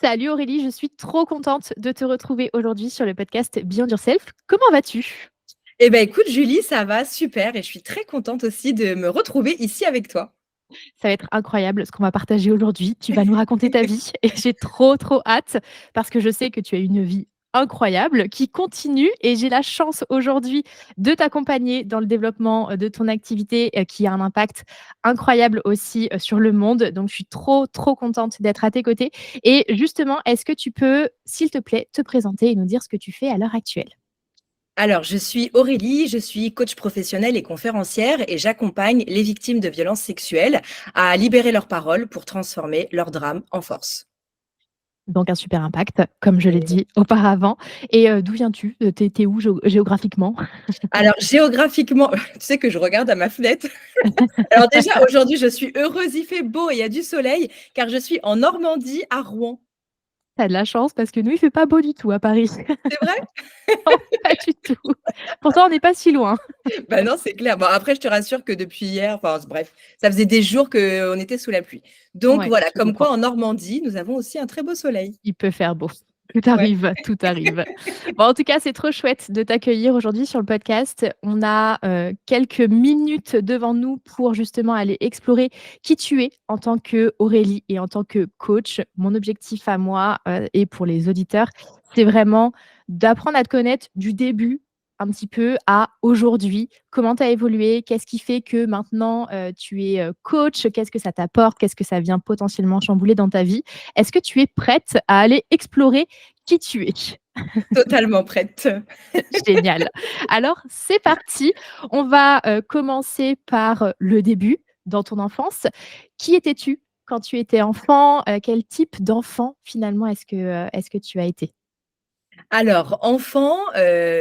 Salut Aurélie, je suis trop contente de te retrouver aujourd'hui sur le podcast Beyond Yourself. Comment vas-tu? Eh ben, écoute, Julie, ça va super et je suis très contente aussi de me retrouver ici avec toi. Ça va être incroyable ce qu'on va partager aujourd'hui. Tu vas nous raconter ta vie et j'ai trop hâte parce que je sais que tu as une vie incroyable qui continue et j'ai la chance aujourd'hui de t'accompagner dans le développement de ton activité qui a un impact incroyable aussi sur le monde. Donc, je suis trop contente d'être à tes côtés. Et justement, est-ce que tu peux, s'il te plaît, te présenter et nous dire ce que tu fais à l'heure actuelle? Alors, je suis Aurélie, je suis coach professionnelle et conférencière et j'accompagne les victimes de violences sexuelles à libérer leur parole pour transformer leur drame en force. Donc un super impact, comme je l'ai dit auparavant. Et d'où viens-tu? Tu où géographiquement? Alors, géographiquement, tu sais que je regarde à ma fenêtre. Alors déjà, aujourd'hui, je suis heureuse, il fait beau et il y a du soleil car je suis en Normandie, à Rouen. Tu as de la chance parce que nous, il fait pas beau du tout à Paris. C'est vrai? Non, pas du tout. Pourtant, on n'est pas si loin. Bah non, c'est clair. Bon, après, je te rassure que depuis hier, enfin, bref, ça faisait des jours qu'on était sous la pluie. Donc Ouais, voilà, je comme comprends. quoi en Normandie, nous avons aussi un très beau soleil. Il peut faire beau. Tout Ouais. arrive, tout arrive. Bon, en tout cas, c'est trop chouette de t'accueillir aujourd'hui sur le podcast. On a quelques minutes devant nous pour justement aller explorer qui tu es en tant qu'Aurélie et en tant que coach. Mon objectif à moi et pour les auditeurs, c'est vraiment d'apprendre à te connaître du début un petit peu à aujourd'hui. Comment tu as évolué? Qu'est-ce qui fait que maintenant tu es coach? Qu'est-ce que ça t'apporte? Qu'est-ce que ça vient potentiellement chambouler dans ta vie? Est-ce que tu es prête à aller explorer qui tu es? Totalement prête. Génial. Alors, c'est parti. On va commencer par le début dans ton enfance. Qui étais-tu quand tu étais enfant? Quel type d'enfant finalement est-ce que tu as été? Alors, enfant,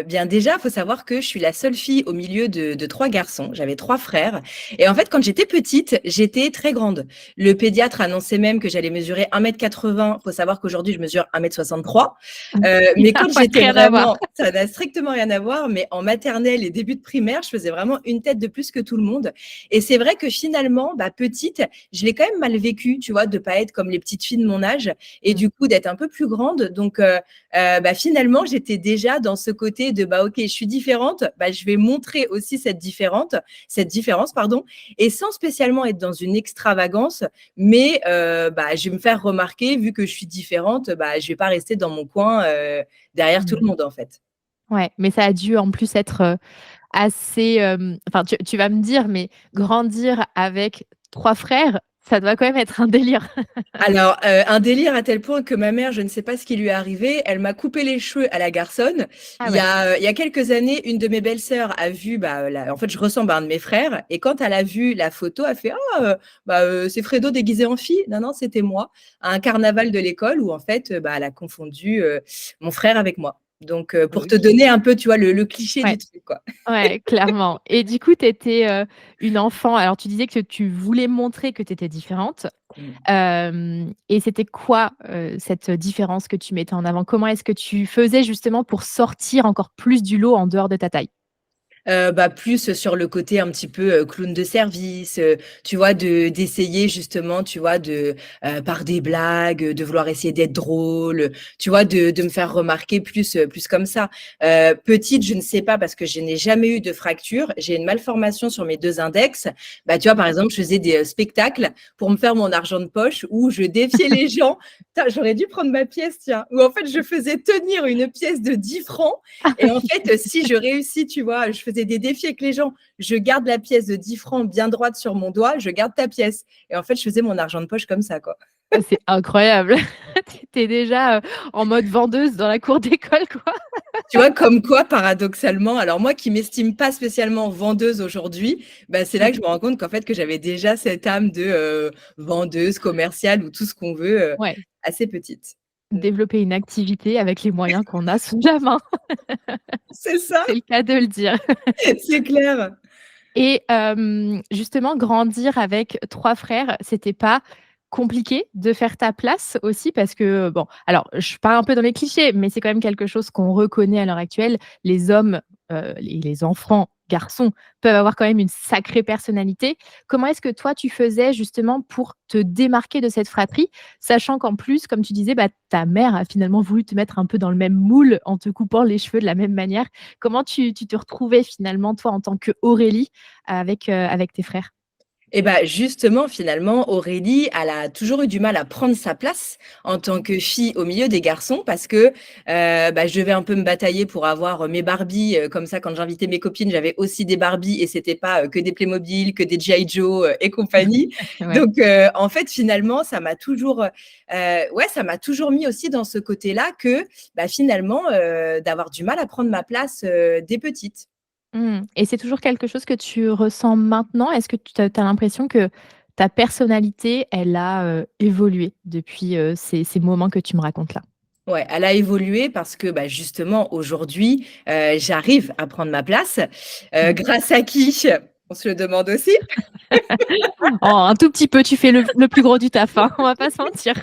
bien déjà, il faut savoir que je suis la seule fille au milieu de 3 garçons. J'avais 3 frères et en fait, quand j'étais petite, j'étais très grande. Le pédiatre annonçait même que j'allais mesurer 1,80 m. Faut savoir qu'aujourd'hui, je mesure 1,63 m. Mais quand Ouais, j'étais rien à voir. vraiment ça n'a strictement rien à voir, mais en maternelle et début de primaire, je faisais vraiment une tête de plus que tout le monde et c'est vrai que finalement, bah, petite, je l'ai quand même mal vécu, tu vois? De pas être comme les petites filles de mon âge et Mmh. du coup, d'être un peu plus grande donc bah, finalement, j'étais déjà dans ce côté de bah, OK, je suis différente, bah, je vais montrer aussi cette différence, pardon, et sans spécialement être dans une extravagance, mais bah, je vais me faire remarquer vu que je suis différente, bah, je vais pas rester dans mon coin derrière tout Mmh. le monde en fait. Ouais, mais ça a dû en plus être, assez, enfin tu vas me dire, mais grandir avec 3 frères, ça doit quand même être un délire. Alors, un délire à tel point que ma mère, je ne sais pas ce qui lui est arrivé, elle m'a coupé les cheveux à la garçonne. Ah ouais. Il y a quelques années, une de mes belles-sœurs a vu, bah, la en fait, je ressemble à un de mes frères et quand elle a vu la photo, elle fait: «Ah, bah, c'est Fredo déguisé en fille». Non, non, c'était moi, à un carnaval de l'école où en fait, bah, elle a confondu, mon frère avec moi. Donc, pour te OK. donner un peu, tu vois, le cliché Ouais. du truc, quoi. Ouais, clairement. Et du coup, tu étais, une enfant alors tu disais que tu voulais montrer que tu étais différente, Mmh. et c'était quoi, cette différence que tu mettais en avant? Comment est-ce que tu faisais justement pour sortir encore plus du lot en dehors de ta taille? Bah, plus sur le côté un petit peu, clown de service, tu vois? D'essayer justement, tu vois? Par des blagues, de vouloir essayer d'être drôle, tu vois? De me faire remarquer plus, plus comme ça. Petite, je ne sais pas parce que je n'ai jamais eu de fracture. J'ai une malformation sur mes 2 index. Bah, tu vois? Par OK. exemple, je faisais des, spectacles pour me faire mon argent de poche où je défiais les gens. Putain, j'aurais dû prendre ma pièce, tiens, où en fait je faisais tenir une pièce de 10 francs Ah et en oui. fait, si je réussis, tu vois, je faisais des défis avec les gens, je garde la pièce de 10 francs bien droite sur mon doigt, je garde ta pièce. Et en fait, je faisais mon argent de poche comme ça, quoi. Ah, c'est incroyable. Tu étais déjà, en mode vendeuse dans la cour d'école, quoi. Tu vois, comme quoi, paradoxalement, alors moi qui m'estime pas spécialement vendeuse aujourd'hui, bah, c'est là Mmh. que je me rends compte qu'en fait, que j'avais déjà cette âme de vendeuse, commerciale ou tout ce qu'on veut, Ouais, assez petite. Mmh. développer une activité avec les moyens qu'on a sous la main, C'est ça, c'est le cas de le dire. c'est clair. Et justement, grandir avec 3 frères, c'était pas compliqué de faire ta place aussi? Parce que bon, alors je pars un peu dans les clichés, mais c'est quand même quelque chose qu'on reconnaît à l'heure actuelle. Les hommes, les enfants garçons peuvent avoir quand même une sacrée personnalité. Comment est-ce que toi, tu faisais justement pour te démarquer de cette fratrie? Sachant qu'en plus, comme tu disais, bah, ta mère a finalement voulu te mettre un peu dans le même moule en te coupant les cheveux de la même manière. Comment tu te retrouvais finalement, toi, en tant qu'Aurélie avec tes frères? Et bah, justement, finalement, Aurélie, elle a toujours eu du mal à prendre sa place en tant que fille au milieu des garçons parce que, bah, je devais un peu me batailler pour avoir, mes Barbie, comme ça quand j'invitais mes copines, j'avais aussi des Barbie et c'était pas, que des Playmobil, que des G.I. Joe, et compagnie. Ouais. Donc, en fait, finalement, ça m'a toujours, ouais, ça m'a toujours mis aussi dans ce côté-là que, bah, finalement, d'avoir du mal à prendre ma place, dès petite. Mmh, et c'est toujours quelque chose que tu ressens maintenant? Est-ce que tu as l'impression que ta personnalité, elle a, évolué depuis, ces moments que tu me racontes là? Ouais, elle a évolué parce que, bah, justement aujourd'hui, j'arrive à prendre ma place, Mmh. grâce à qui? On se le demande aussi. Oh, un tout petit peu, tu fais le plus gros du taf, hein, on va pas se mentir.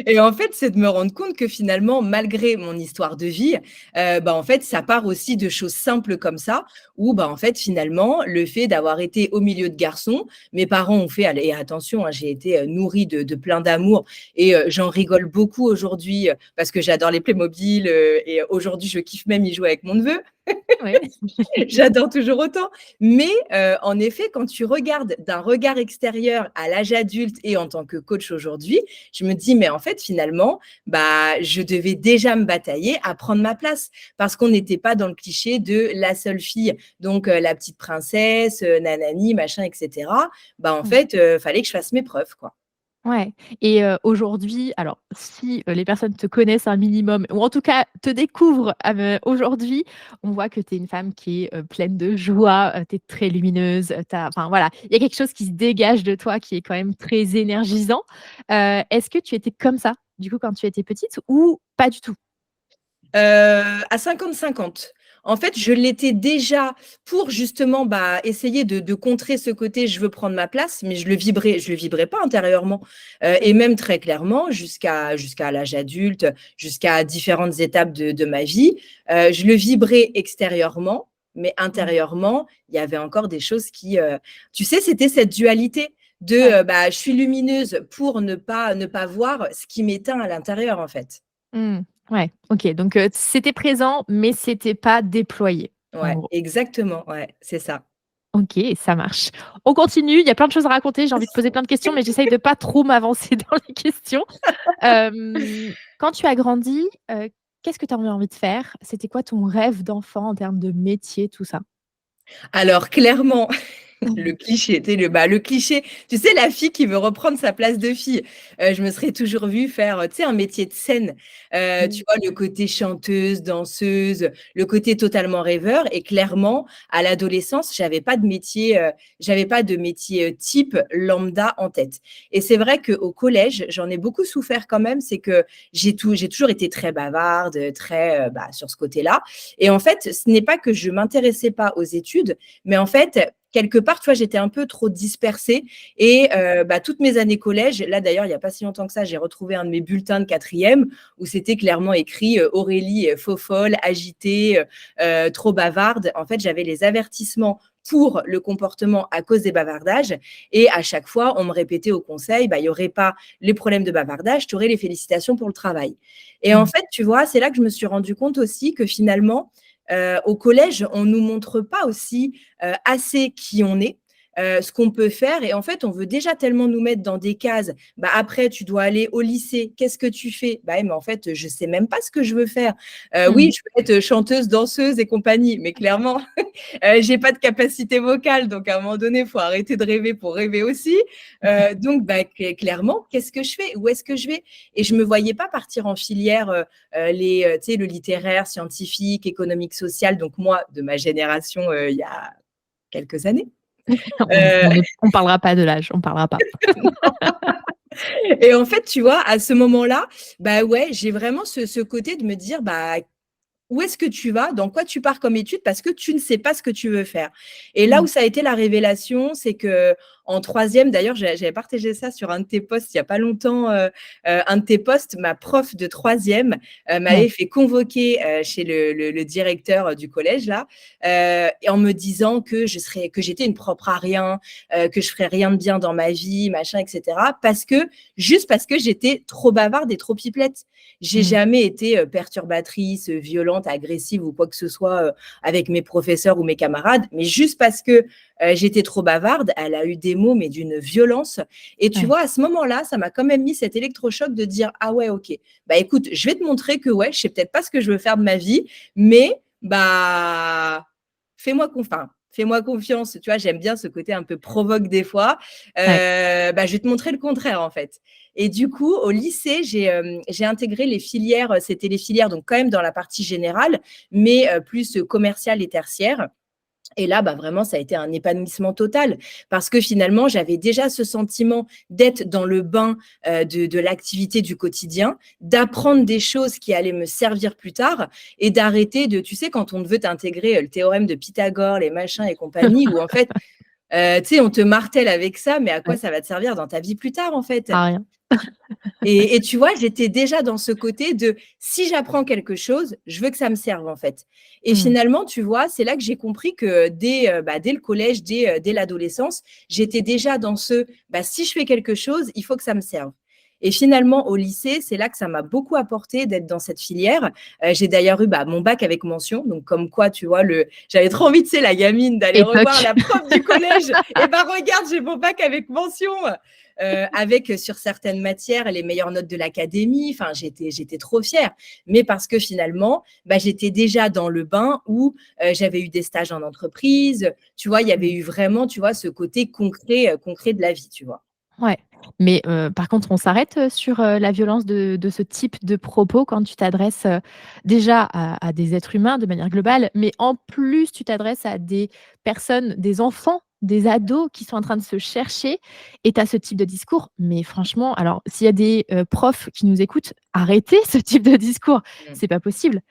Et en fait, c'est de me rendre compte que finalement, malgré mon histoire de vie, bah, en fait, ça part aussi de choses simples comme ça, où, bah, en fait, finalement, le fait d'avoir été au milieu de garçons, mes parents ont fait et attention, hein, j'ai été, nourrie de plein d'amour et j'en rigole beaucoup aujourd'hui, parce que j'adore les Playmobil, et aujourd'hui, je kiffe même y jouer avec mon neveu. Ouais. J'adore toujours autant. Mais en effet, quand tu regardes d'un regard extérieur à l'âge adulte et en tant que coach aujourd'hui, je me dis: «Mais en fait, finalement, bah, je devais déjà me batailler à prendre ma place». Parce qu'on n'était pas dans le cliché de la seule fille, donc la petite princesse, nanani, machin et cetera. Bah, en Mmh. fait, fallait que je fasse mes preuves, quoi. Ouais, et aujourd'hui, alors si, les personnes te connaissent un minimum ou en tout cas te découvrent, aujourd'hui, on voit que tu es une femme qui est, pleine de joie, tu es très lumineuse, enfin voilà, il y a quelque chose qui se dégage de toi qui est quand même très énergisant. Est-ce que tu étais comme ça, du coup, quand tu étais petite ou pas du tout? À 50-50. En fait, je l'étais déjà pour justement, bah, essayer de contrer ce côté «je veux prendre ma place», mais je le vibrais pas intérieurement, et même très clairement jusqu'à l'âge adulte, jusqu'à différentes étapes de ma vie, je le vibrais extérieurement, mais Mmh. intérieurement, il y avait encore des choses qui, tu sais, c'était cette dualité Ouais. de, bah, je suis lumineuse pour ne pas voir ce qui m'éteint à l'intérieur, en fait. Mmh. Ouais, OK, donc c'était présent, mais c'était pas déployé, en Ouais, gros. exactement, ouais, c'est ça. OK, ça marche. On continue, il y a plein de choses à raconter, j'ai envie de poser plein de questions, mais j'essaye de pas trop m'avancer dans les questions. Quand tu as grandi, qu'est-ce que tu avais envie de faire? C'était quoi ton rêve d'enfant en termes de métier, tout ça? Alors clairement, le cliché, tu sais, le cliché, tu sais, la fille qui veut reprendre sa place de fille. Je me serais toujours vue faire, tu sais, un métier de scène. Tu Mmh. vois, le côté chanteuse, danseuse, le côté totalement rêveur et clairement, à l'adolescence, j'avais pas de métier, type lambda en tête et c'est vrai qu'au collège, j'en ai beaucoup souffert quand même. C'est que j'ai toujours été très bavarde, très, bah, sur ce côté-là et en fait, ce n'est pas que je m'intéressais pas aux études, mais en fait, quelque part, tu vois, j'étais un peu trop dispersée et bah, toutes mes années collège, là d'ailleurs, il y a pas si longtemps que ça, j'ai retrouvé un de mes bulletins de quatrième où c'était clairement écrit, Aurélie, faux-folle, agitée, trop bavarde. En fait, j'avais les avertissements pour le comportement à cause des bavardages et à chaque fois, on me répétait au conseil: «Bah, il y aurait pas les problèmes de bavardage, tu aurais les félicitations pour le travail» et en Mmh. fait, tu vois, c'est là que je me suis rendu compte aussi que finalement, au collège, on nous montre pas aussi, assez qui on est, ce qu'on peut faire et en fait, on veut déjà tellement nous mettre dans des cases. Bah, après, tu dois aller au lycée. Qu'est-ce que tu fais? Bah, ouais, mais en fait, je sais même pas ce que je veux faire. Oui, Mmh. je veux être chanteuse, danseuse et compagnie, mais clairement, j'ai pas de capacité vocale, donc à un moment donné, il faut arrêter de rêver pour rêver aussi. Donc, bah, clairement, qu'est-ce que je fais? Où est-ce que je vais? Et je me voyais pas partir en filière, tu sais, le littéraire, scientifique, économique, social. Donc moi, de ma génération, il y a quelques années. Heu On parlera pas de l'âge, on parlera pas. et en fait, tu vois, à ce moment-là, bah, ouais, j'ai vraiment ce côté de me dire: «Bah, où est-ce que tu vas? Dans quoi tu pars comme étude? Parce que tu ne sais pas ce que tu veux faire». Et là où Mmh. ça a été la révélation, c'est que en 3e, d'ailleurs, j'avais partagé ça sur un de tes posts il y a pas longtemps, un de tes posts, ma prof de 3e, Ouais. m'avait fait convoquer, chez le directeur, du collège là, et en me disant que j'étais une propre à rien, que je ferais rien de bien dans ma vie, machin et cetera. Juste parce que j'étais trop bavarde et trop pipelette. J'ai Mmh. jamais été, perturbatrice, violente, agressive ou quoi que ce soit, avec mes professeurs ou mes camarades, mais juste parce que, j'étais trop bavarde, elle a eu des mots, mais d'une violence. Et tu Ouais. vois, à ce moment-là, ça m'a quand même mis cet électrochoc de dire: «Ah ouais, OK, bah, écoute, je vais te montrer que ouais, je sais peut-être pas ce que je veux faire de ma vie, mais bah, fais-moi confiance». Tu vois, j'aime bien ce côté un peu provoque des fois. Ouais. Bah, je vais te montrer le contraire, en fait. Et du coup, au lycée, j'ai intégré les filières, c'était les filières donc quand même dans la partie générale, mais plus commerciale et tertiaire. Et là, bah, vraiment, ça a été un épanouissement total parce que finalement, j'avais déjà ce sentiment d'être dans le bain, de l'activité du quotidien, d'apprendre des choses qui allaient me servir plus tard et d'arrêter de tu sais, quand on veut t'intégrer, le théorème de Pythagore, les machins et compagnie où en fait, tu sais, on te martèle avec ça, mais à quoi Ouais. ça va te servir dans ta vie plus tard, en fait? À rien. Et tu vois, j'étais déjà dans ce côté de si j'apprends quelque chose, je veux que ça me serve en fait. Et Mmh. finalement, tu vois, c'est là que j'ai compris que dès le collège, dès l'adolescence, j'étais déjà dans si je fais quelque chose, il faut que ça me serve. Et finalement, au lycée, c'est là que ça m'a beaucoup apporté d'être dans cette filière. J'ai d'ailleurs eu mon bac avec mention, donc comme quoi, tu vois, j'avais trop envie, tu sais, la gamine, d'aller Et revoir toc. la prof du collège. Et ben regarde, j'ai mon bac avec mention. Avec sur certaines matières les meilleures notes de l'académie. Enfin, j'étais trop fière. Mais parce que finalement, j'étais déjà dans le bain où j'avais eu des stages en entreprise. Tu vois, il y avait Mmh. eu vraiment, tu vois, ce côté concret, concret de la vie, tu vois. Ouais, mais par contre, on s'arrête, sur, la violence de ce type de propos quand tu t'adresses, déjà à des êtres humains de manière globale, mais en plus, tu t'adresses à des personnes, des enfants, des ados qui sont en train de se chercher et tu as ce type de discours. Mais franchement, alors s'il y a des, profs qui nous écoutent, arrêtez ce type de discours, c'est pas possible.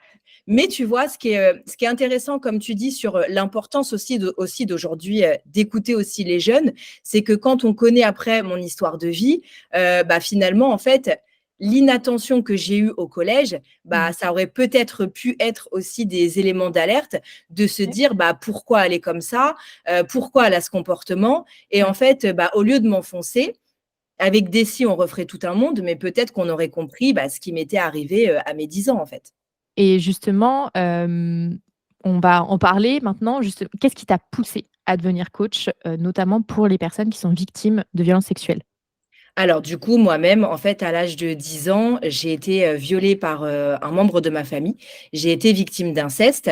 Mais tu vois, ce qui est intéressant, comme tu dis, sur l'importance aussi d'aujourd'hui, d'écouter aussi les jeunes, c'est que quand on connaît après mon histoire de vie, finalement, en fait, l'inattention que j'ai eue au collège, Mmh. ça aurait peut-être pu être aussi des éléments d'alerte de se Ouais, dire, pourquoi elle est comme ça? Pourquoi elle a ce comportement? Et en ouais. fait, au lieu de m'enfoncer, avec des si, on referait tout un monde, mais peut-être qu'on aurait compris, ce qui m'était arrivé, à mes 10 ans, en fait. Et justement, on va en parler maintenant. Qu'est-ce qui t'a poussé à devenir coach, notamment pour les personnes qui sont victimes de violences sexuelles? Alors du coup, moi-même, en fait, à l'âge de 10 ans, j'ai été, violée par, un membre de ma famille. J'ai été victime d'inceste,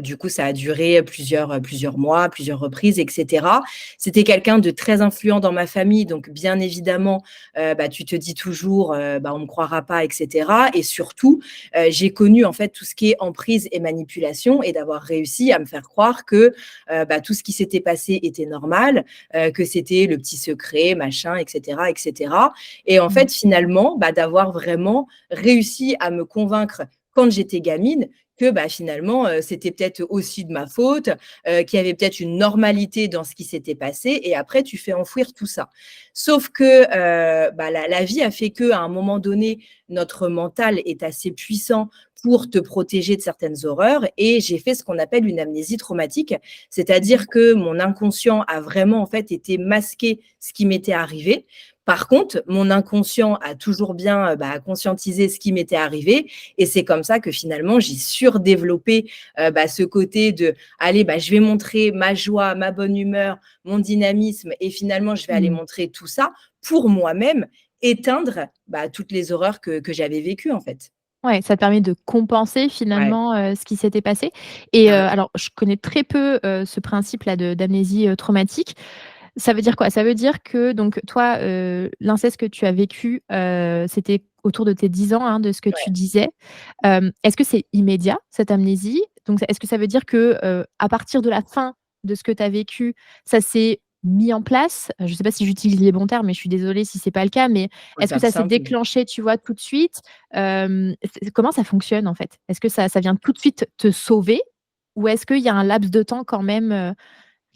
du coup, ça a duré plusieurs mois, plusieurs reprises et cetera. C'était quelqu'un de très influent dans ma famille, donc bien évidemment, tu te dis toujours, «On me croira pas» et cetera et surtout, j'ai connu, en fait, tout ce qui est emprise et manipulation et d'avoir réussi à me faire croire que, tout ce qui s'était passé était normal, que c'était le petit secret, machin, et cetera, et cetera. Et en Mmh. fait, finalement, d'avoir vraiment réussi à me convaincre quand j'étais gamine que finalement, c'était peut-être aussi de ma faute, qu'il y avait peut-être une normalité dans ce qui s'était passé et après tu fais enfouir tout ça. Sauf que, la vie a fait qu'à un moment donné, notre mental est assez puissant pour te protéger de certaines horreurs et j'ai fait ce qu'on appelle une amnésie traumatique. Mmh. C'est-à-dire que mon inconscient a vraiment, en fait, été masquer ce qui m'était arrivé. Par contre, mon inconscient a toujours bien, conscientisé ce qui m'était arrivé et c'est comme ça que finalement j'ai surdéveloppé, ce côté de: «Allez, je vais montrer ma joie, ma bonne humeur, mon dynamisme et finalement je vais aller Mmh. montrer tout ça pour moi-même éteindre, toutes les horreurs que j'avais vécues, en fait». Ouais, ça te permet de compenser Ouais, finalement, ce qui s'était passé et carrément. alors je connais très peu, ce principe-là d'amnésie, traumatique. Ça veut dire quoi? Ça veut dire que donc toi, l'inceste que tu as vécu, c'était autour de tes 10 ans, hein, de ce que tu Ouais. disais. Est-ce que c'est immédiat, cette amnésie? Donc est-ce que ça veut dire que, à partir de la fin de ce que tu as vécu, ça s'est mis en place? Je ne sais pas si j'utilise les bons termes, mais je suis désolée si c'est pas le cas, mais Faut est-ce que faire ça s'est simple. déclenché, tu vois, tout de suite? Comment ça fonctionne, en fait? Est-ce que ça vient tout de suite te sauver ou est-ce qu'il y a un laps de temps quand même,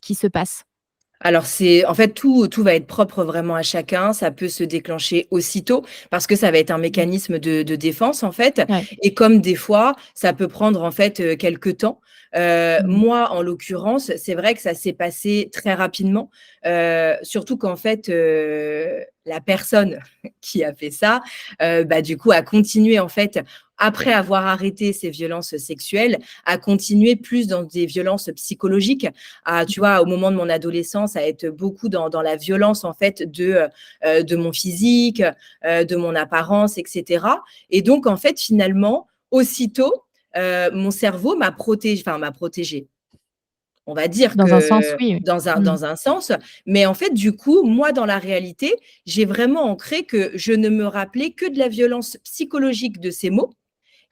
qui se passe? Alors c'est en fait tout va être propre vraiment à chacun. Ça peut se déclencher aussitôt parce que ça va être un Mmh. mécanisme de défense en fait Ouais. et comme des fois, ça peut prendre en fait, quelque temps. Mmh. Moi en l'occurrence, c'est vrai que ça s'est passé très rapidement, surtout qu'en fait, la personne qui a fait ça, bah, du coup a continué en fait après avoir arrêté ces violences sexuelles, à continuer plus dans des violences psychologiques à, tu vois, au moment de mon adolescence, à être beaucoup dans la violence en fait de mon physique, de mon apparence, etc. Et donc en fait finalement, aussitôt, mon cerveau m'a protégée. On va dire Dans un sens, que oui, oui. Mmh. dans un sens, mais en fait, du coup, moi, dans la réalité, j'ai vraiment ancré que je ne me rappelais que de la violence psychologique de ces mots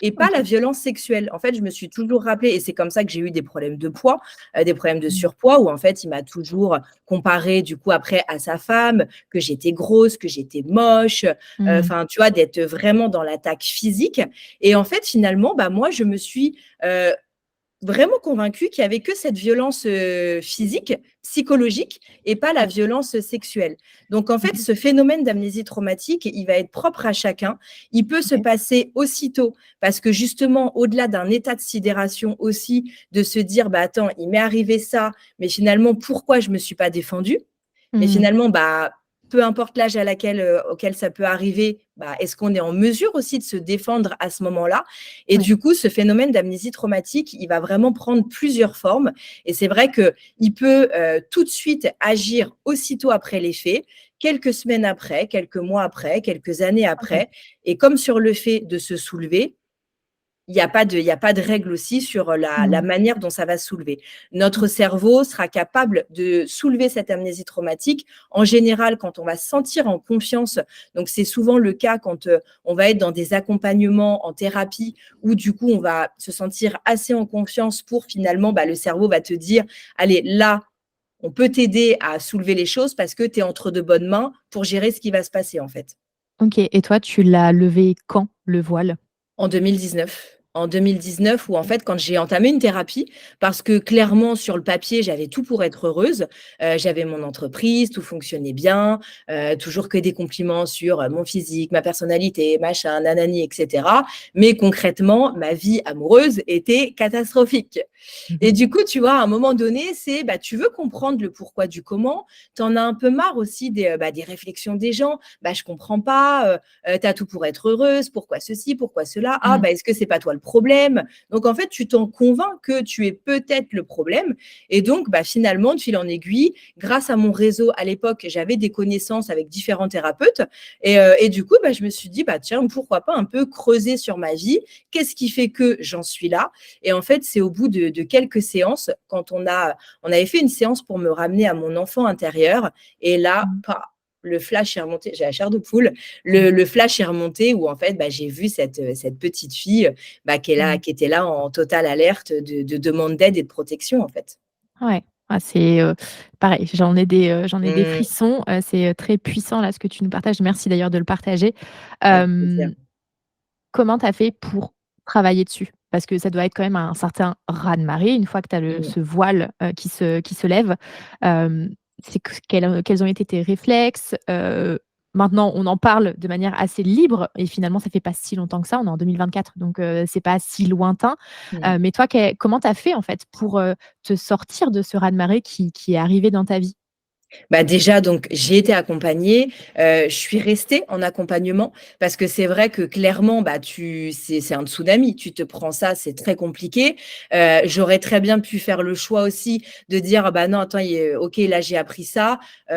et pas la OK. violence sexuelle. En fait, je me suis toujours rappelée et c'est comme ça que j'ai eu des problèmes de poids, des problèmes de Mmh. surpoids où en fait, il m'a toujours comparé du coup après à sa femme, que j'étais grosse, que j'étais moche, Mmh. enfin, tu vois, d'être vraiment dans l'attaque physique et en fait, finalement, bah, moi, je me suis, vraiment convaincue qu'il y avait que cette violence, physique, psychologique et pas la Ouais. violence sexuelle. Donc en fait, Mmh. ce phénomène d'amnésie traumatique, il va être propre à chacun. Il peut se OK. passer aussitôt parce que justement, au-delà d'un état de sidération aussi, de se dire: «Bah, attends, il m'est arrivé ça, mais finalement, pourquoi je me suis pas défendue?» Mais Mmh. finalement, bah, peu importe l'âge à laquelle, auquel ça peut arriver, bah, est-ce qu'on est en mesure aussi de se défendre à ce moment-là? Et Ouais. du coup, ce phénomène d'amnésie traumatique, il va vraiment prendre plusieurs formes et c'est vrai qu'il peut, tout de suite agir aussitôt après les faits, quelques semaines après, quelques mois après, quelques années OK. après et comme sur le fait de se soulever, il y a pas de règle aussi sur la Mmh. manière dont ça va se soulever. Notre OK. cerveau sera capable de soulever cette amnésie traumatique, en général, quand on va se sentir en confiance. Donc c'est souvent le cas quand, on va être dans des accompagnements en thérapie où du coup, on va se sentir assez en confiance pour finalement, bah, le cerveau va te dire: «Allez, là, on peut t'aider à soulever les choses parce que tu es entre de bonnes mains pour gérer ce qui va se passer», en fait. OK, et toi, tu l'as levé quand, le voile? En 2019. En 2019 où en OK. fait, quand j'ai entamé une thérapie, parce que clairement sur le papier, j'avais tout pour être heureuse. J'avais mon entreprise, tout fonctionnait bien, toujours que des compliments sur, mon physique, ma personnalité, machin, nanani et cetera. Mais concrètement, ma vie amoureuse était catastrophique. Mmh Et mh. du coup, tu vois, à un moment donné, c'est, bah, tu veux comprendre le pourquoi du comment. Tu en as un peu marre aussi des réflexions des gens. Bah, je comprends pas, tu as tout pour être heureuse, pourquoi ceci, pourquoi cela? Ah, Mmh. bah, est-ce que c'est pas toi le problème? Donc en fait, tu t'en convaincs que tu es peut-être le problème et donc bah, finalement, de fil en aiguille, grâce à mon réseau à l'époque, j'avais des connaissances avec différents thérapeutes et du coup, bah, je me suis dit: «Bah, tiens, pourquoi pas un peu creuser sur ma vie? Qu'est-ce qui fait que j'en suis là?» Et en fait, c'est au bout de quelques séances, quand on avait fait une séance pour me ramener à mon enfant intérieur et là, Mmh. le flash est remonté, j'ai la chair de poule, Mmh. le flash est remonté où en fait, bah, j'ai vu cette petite fille, bah, Mmh. qui était là en totale alerte de demande d'aide et de protection, en fait. Ouais. Ah, c'est, pareil, j'en ai des Mmh, frissons, c'est, très puissant là ce que tu nous partages. Merci d'ailleurs de le partager. avec plaisir. Comment tu as fait pour travailler dessus? Parce que ça doit être quand même un certain raz-de-marée une fois que tu as Mmh. ce voile, qui se lève. Hem, c'est que quels ont été tes réflexes? Maintenant on en parle de manière assez libre et finalement ça fait pas si longtemps que ça. On est en 2024 donc c'est pas si lointain. Mmh. Mais toi, comment tu as fait en fait pour, te sortir de ce raz-de-marée qui est arrivé dans ta vie? Bah, déjà donc j'ai été accompagnée, je suis restée en accompagnement parce que c'est vrai que clairement, bah, c'est un tsunami. Tu te prends ça, c'est très compliqué. J'aurais très bien pu faire le choix aussi de dire: «Ah bah, non attends, OK là j'ai appris ça, Mmh.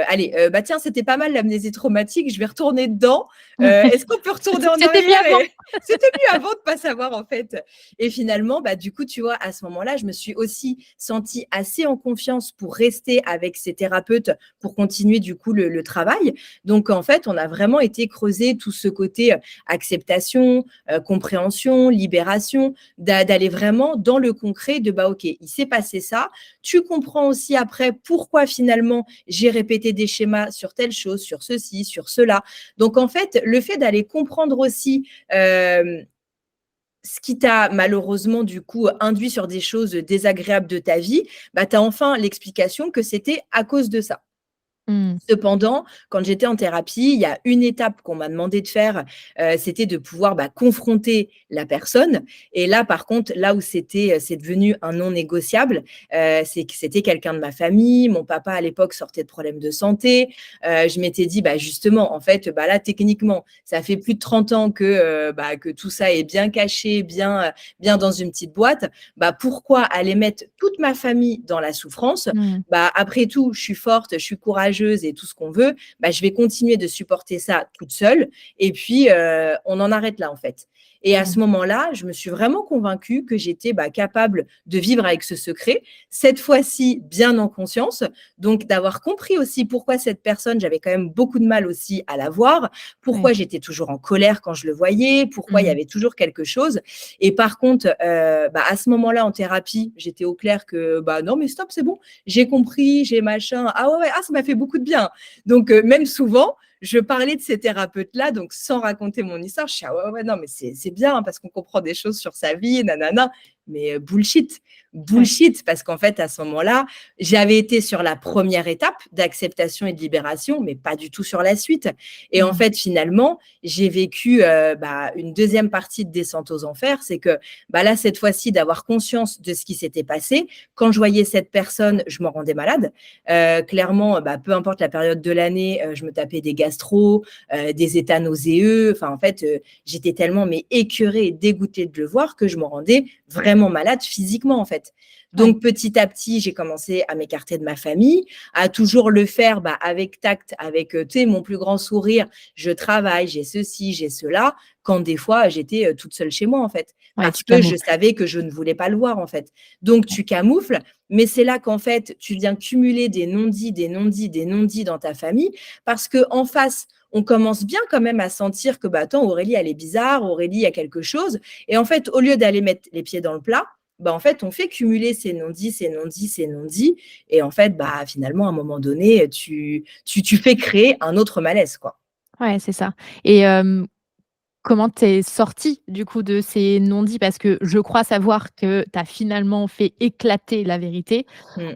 allez, bah, tiens c'était pas mal l'amnésie traumatique, je vais retourner dedans. Est-ce qu'on peut retourner en C'était mieux arrière?» avant. et c'était mieux avant de pas savoir en fait et finalement, bah, du coup, tu vois, à ce moment-là, je me suis aussi sentie assez en confiance pour rester avec ces thérapeutes pour continuer du coup le travail. Donc en fait, on a vraiment été creuser tout ce côté acceptation, compréhension, libération, d'aller vraiment dans le concret de bah ok, il s'est passé ça. Tu comprends aussi après pourquoi finalement j'ai répété des schémas sur telle chose, sur ceci, sur cela. Donc en fait, le fait d'aller comprendre aussi ce qui t'a malheureusement du coup induit sur des choses désagréables de ta vie, bah, tu as enfin l'explication que c'était à cause de ça. Mmh. Cependant, quand j'étais en thérapie, il y a une étape qu'on m'a demandé de faire, c'était de pouvoir, bah, confronter la personne et là, par contre, là où c'est devenu un non négociable, c'est que c'était quelqu'un de ma famille. Mon papa, à l'époque, sortait de problèmes de santé. Je m'étais dit: «Bah, justement, en fait, bah, là, techniquement, ça fait plus de 30 ans bah, que tout ça est bien caché, bien dans une petite boîte. Bah, pourquoi aller mettre toute ma famille dans la souffrance? Mmh. Bah, après tout, je suis forte, je suis courageuse et tout ce qu'on veut, bah, je vais continuer de supporter ça toute seule et puis, on en arrête là, en fait. Et à Mmh. ce moment-là, je me suis vraiment convaincue que j'étais, bah, capable de vivre avec ce secret, cette fois-ci bien en conscience, donc d'avoir compris aussi pourquoi cette personne, j'avais quand même beaucoup de mal aussi à la voir, Ouais. pourquoi j'étais toujours en colère quand je le voyais, pourquoi il y Mmh. avait toujours quelque chose. Et par contre, bah, à ce moment-là en thérapie, j'étais au clair que, bah, non mais stop, c'est bon, j'ai compris, j'ai machin. Ah ouais, ouais, ah, ça m'a fait beaucoup de bien. Donc, même souvent, je parlais de ces thérapeutes-là, donc sans raconter mon histoire, je suis ah ouais, ouais, non, mais c'est bien hein, parce qu'on comprend des choses sur sa vie, nanana. Mais bullshit, Ouais. bullshit, parce qu'en fait, à ce moment-là, j'avais été sur la première étape d'acceptation et de libération, mais pas du tout sur la suite. Et en Mmh. fait, finalement, j'ai vécu bah, une deuxième partie de descente aux enfers, c'est que bah, là, cette fois-ci, d'avoir conscience de ce qui s'était passé. Quand je voyais cette personne, je m'en rendais malade. Clairement, bah, peu importe la période de l'année, je me tapais des gastro, des états nauséeux. Enfin, en fait, j'étais tellement mais écœurée et dégoûtée de le voir que je m'en rendais vraiment malade physiquement, en fait. Ouais. Donc, petit à petit, j'ai commencé à m'écarter de ma famille, à toujours le faire bah, avec tact, avec tu sais, mon plus grand sourire. Je travaille, j'ai ceci, j'ai cela, quand des fois, j'étais toute seule chez moi, en fait, Ouais, parce tu que je camoufles. savais que je ne voulais pas le voir, en fait. Donc, Ouais. tu camoufles, mais c'est là qu'en fait, tu viens cumuler des non-dits, des non-dits, des non-dits dans ta famille, parce qu'en face, on commence bien quand même à sentir que, bah, attends, Aurélie, elle est bizarre, Aurélie, il y a quelque chose. Et en fait, au lieu d'aller mettre les pieds dans le plat, bah, en fait, on fait cumuler ces non-dits, ces non-dits, ces non-dits. Et en fait, bah, finalement, à un moment donné, tu fais créer un autre malaise, quoi. Ouais, c'est ça. Et comment tu es sortie du coup de ces non-dits? Parce que je crois savoir que tu as finalement fait éclater la vérité. Mmh.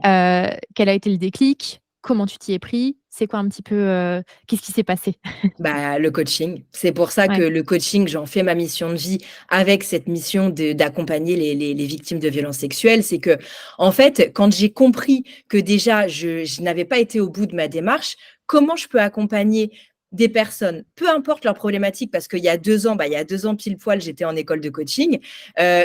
Quel a été le déclic? Comment tu t'y es pris? C'est quoi un petit peu, qu'est-ce qui s'est passé? Bah, le coaching. C'est pour ça que Ouais. le coaching, j'en fais ma mission de vie avec cette mission d'accompagner les victimes de violences sexuelles. C'est que, en fait, quand j'ai compris que déjà je n'avais pas été au bout de ma démarche, comment je peux accompagner des personnes, peu importe leur problématique, parce qu'il y a 2 ans, bah, il y a 2 ans pile poil, j'étais en école de coaching.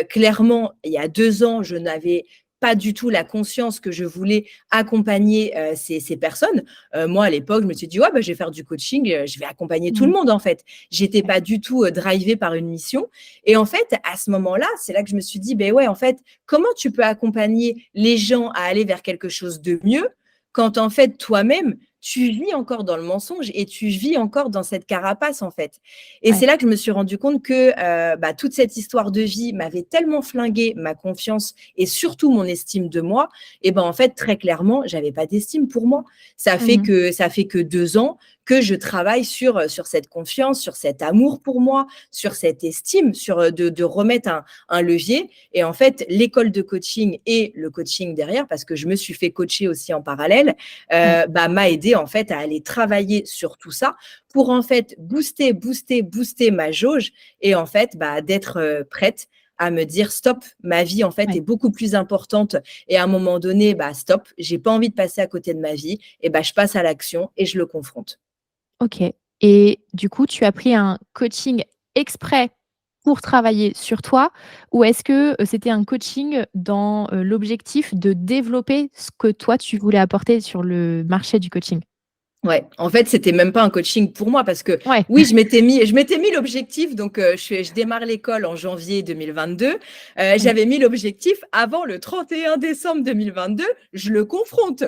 Clairement, il y a 2 ans, je n'avais pas du tout la conscience que je voulais accompagner, ces personnes. Moi, à l'époque, je me suis dit: «Ouais, bah, je vais faire du coaching, je vais accompagner tout le Mmh. monde», en fait. J'étais Ouais. pas du tout, drivée par une mission et en fait, à ce moment-là, c'est là que je me suis dit: «Beh, ouais, en fait, comment tu peux accompagner les gens à aller vers quelque chose de mieux quand, en fait, toi-même, tu vis encore dans le mensonge et tu vis encore dans cette carapace, en fait?» Et Ouais. c'est là que je me suis rendu compte que, bah, toute cette histoire de vie m'avait tellement flingué ma confiance et surtout mon estime de moi et ben, en fait, très clairement, j'avais pas d'estime pour moi. Mmh. Ça fait que 2 ans que je travaille sur cette confiance, sur cet amour pour moi, sur cette estime, sur, de remettre un levier et en fait, l'école de coaching et le coaching derrière, parce que je me suis fait coacher aussi en parallèle, Ouais. bah, m'a aidé en fait à aller travailler sur tout ça pour en fait booster ma jauge et en fait, bah, d'être, prête à me dire: «Stop, ma vie en fait Ouais. est beaucoup plus importante et à un moment donné, bah, stop, j'ai pas envie de passer à côté de ma vie et bah, je passe à l'action et je le confronte». OK. Et du coup, tu as pris un coaching exprès pour travailler sur toi? Ou est-ce que, c'était un coaching dans, l'objectif de développer ce que toi tu voulais apporter sur le marché du coaching? Ouais, en fait, c'était même pas un coaching pour moi parce que Ouais. oui, je m'étais mis l'objectif donc je démarre l'école en janvier 2022, Ouais. j'avais mis l'objectif avant le 31 décembre 2022, je le confronte.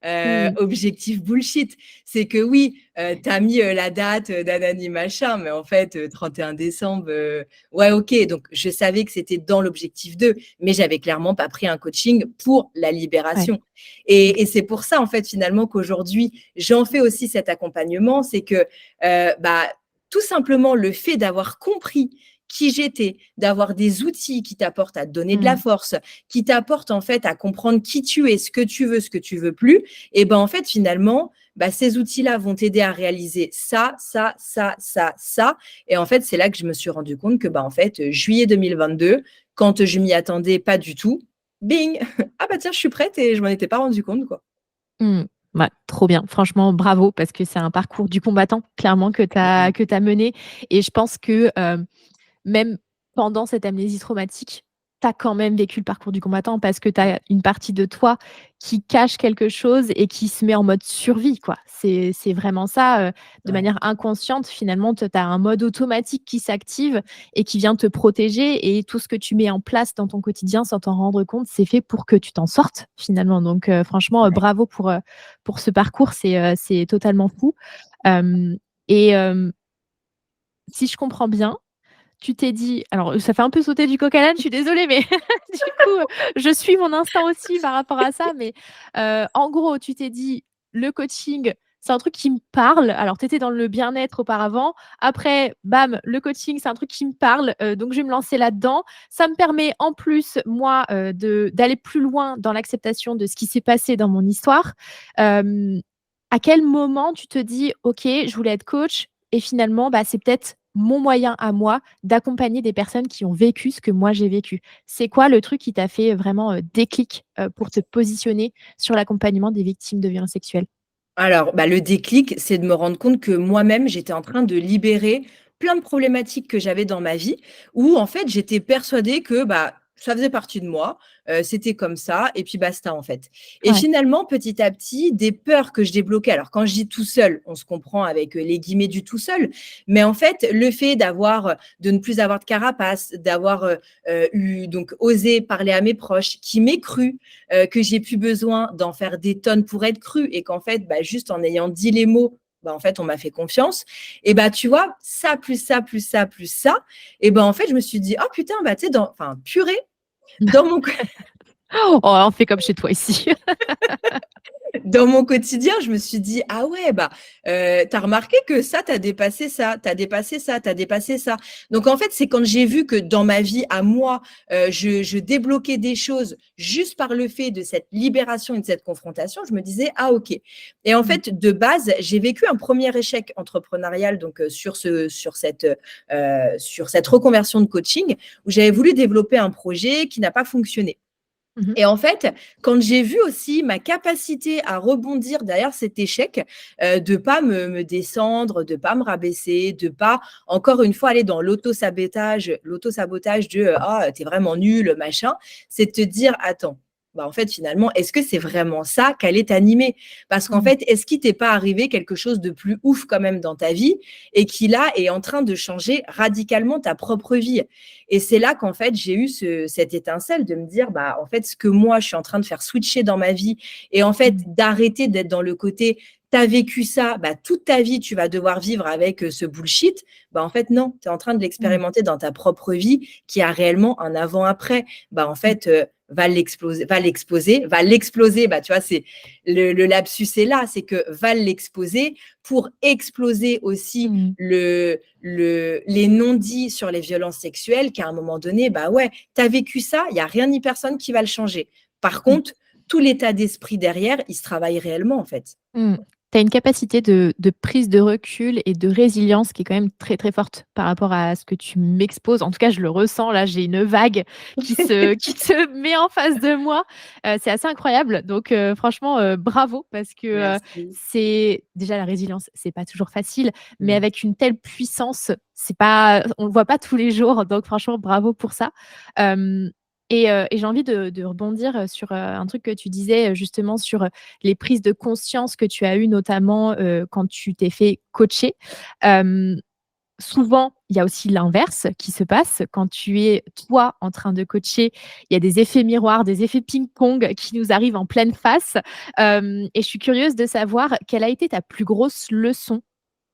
Mmh. Objectif bullshit. C'est que oui, tu as mis, la date, nanani machin, mais en fait, 31 décembre, ouais, OK, donc je savais que c'était dans l'objectif 2, mais j'avais clairement pas pris un coaching pour la Ouais. libération OK. et c'est pour ça, en fait, finalement, qu'aujourd'hui, j'en fais aussi cet accompagnement. C'est que, bah, tout simplement, le fait d'avoir compris qui j'étais, d'avoir des outils qui t'apportent à te donner de la Mmh. force, qui t'apportent en fait à comprendre qui tu es, ce que tu veux plus, et ben en fait finalement, bah, ces outils-là vont t'aider à réaliser ça, ça, ça, ça, ça. Et en fait, c'est là que je me suis rendu compte que bah en fait, juillet 2022, quand je m'y attendais pas du tout, bing, ah bah tiens, je suis prête et je m'en étais pas rendu compte quoi. Mmh. Ouais, trop bien. Franchement, bravo parce que c'est un parcours du combattant clairement que tu Mmh. as mené et je pense que, même pendant cette amnésie traumatique, tu as quand même vécu le parcours du combattant parce que tu as une partie de toi qui cache quelque chose et qui se met en mode survie, quoi. C'est vraiment ça, de Ouais. manière inconsciente, finalement, tu as un mode automatique qui s'active et qui vient te protéger et tout ce que tu mets en place dans ton quotidien sans t'en rendre compte, c'est fait pour que tu t'en sortes, finalement. Donc franchement, Ouais. bravo pour ce parcours, c'est totalement fou. Hem et si je comprends bien, tu t'es dit alors ça fait un peu sauter du coq à l'âne, je suis désolée, mais du coup, je suis mon instinct aussi par rapport à ça, mais en gros, tu t'es dit: «Le coaching, c'est un truc qui me parle». Alors tu étais dans le bien-être auparavant, après bam, le coaching, c'est un truc qui me parle, donc je vais me lancer là-dedans. Ça me permet en plus, moi, de d'aller plus loin dans l'acceptation de ce qui s'est passé dans mon histoire. Hem, à quel moment tu te dis: «OK, je voulais être coach et finalement, bah, c'est peut-être mon moyen à moi d'accompagner des personnes qui ont vécu ce que moi j'ai vécu». C'est quoi le truc qui t'a fait vraiment, déclic, pour te positionner sur l'accompagnement des victimes de violences sexuelles? Alors, bah, le déclic, c'est de me rendre compte que moi-même, j'étais en train de libérer plein de problématiques que j'avais dans ma vie, où en fait, j'étais persuadée que, bah, ça faisait partie de moi, c'était comme ça et puis basta, en fait. Et Ouais. finalement, petit à petit, des peurs que je débloquais, alors quand je dis tout seul, on se comprend avec, les guillemets du tout seul, mais en fait, le fait de ne plus avoir de carapace, d'avoir, eu donc osé parler à mes proches, qui m'aient cru, que j'ai plus besoin d'en faire des tonnes pour être crue et qu'en fait, bah, juste en ayant dit les mots, bah, en fait, on m'a fait confiance. Et bah, tu vois, ça, plus ça, plus ça, plus ça, et ben en fait, je me suis dit, oh putain, bah, tu sais, enfin, purée, dans mon, Oh, on fait comme chez toi ici. dans mon quotidien, je me suis dit: «Ah ouais, bah, tu remarqué que ça, t'as dépassé ça, t'as dépassé ça, t'as dépassé ça». Donc en fait, c'est quand j'ai vu que dans ma vie à moi, je débloquais des choses juste par le fait de cette libération et de cette confrontation, je me disais: «Ah OK». Et en Mmh. fait, de base, j'ai vécu un premier échec entrepreneurial donc sur cette reconversion de coaching où j'avais voulu développer un projet qui n'a pas fonctionné. Mmh mh. Et en fait, quand j'ai vu aussi ma capacité à rebondir derrière cet échec, de pas me descendre, de pas me rabaisser, de pas encore une fois aller dans l'auto-sabotage de, «Ah, tu vraiment nul, machin». C'est de te dire: «Attends, bah, en fait, finalement, est-ce que c'est vraiment ça qui allait t'animer?» Parce qu'en Mmh. fait, est-ce qu'il t'est pas arrivé quelque chose de plus ouf quand même dans ta vie et qui là est en train de changer radicalement ta propre vie? Et c'est là qu'en fait, j'ai eu cette étincelle de me dire, bah, en fait, ce que moi, je suis en train de faire switcher dans ma vie et en fait, Mmh. d'arrêter d'être dans le côté, tu as vécu ça, bah, toute ta vie, tu vas devoir vivre avec ce bullshit. Bah, en fait, non, tu es en train de Mmh. l'expérimenter dans ta propre vie qui a réellement un avant-après. Bah, en Mmh. fait, va l'exploser. Bah, tu vois, c'est le lapsus est là, c'est que va l'exposer pour exploser aussi Mmh. les non-dits sur les violences sexuelles qu'à un moment donné, bah ouais, tu as vécu ça, il y a rien ni personne qui va le changer. Par Mmh. contre, tout l'état d'esprit derrière, il se travaille réellement, en fait. Mmh. Tu as une capacité de prise de recul et de résilience qui est quand même très, très forte par rapport à ce que tu m'exposes. En tout cas, je le ressens là, j'ai une vague qui se met en face de moi. C'est assez incroyable. Donc franchement, bravo parce que, Merci. c'est déjà la résilience, c'est pas toujours facile, mais Mmh. avec une telle puissance, c'est pas on le voit pas tous les jours. Donc franchement, bravo pour ça. Hem et j'ai envie de rebondir, sur, un truc que tu disais, justement sur, les prises de conscience que tu as eues notamment, quand tu t'es fait coacher. Hem, souvent, il y a aussi l'inverse qui se passe. Quand tu es, toi, en train de coacher, il y a des effets miroirs, des effets ping-pong qui nous arrivent en pleine face. Et je suis curieuse de savoir quelle a été ta plus grosse leçon,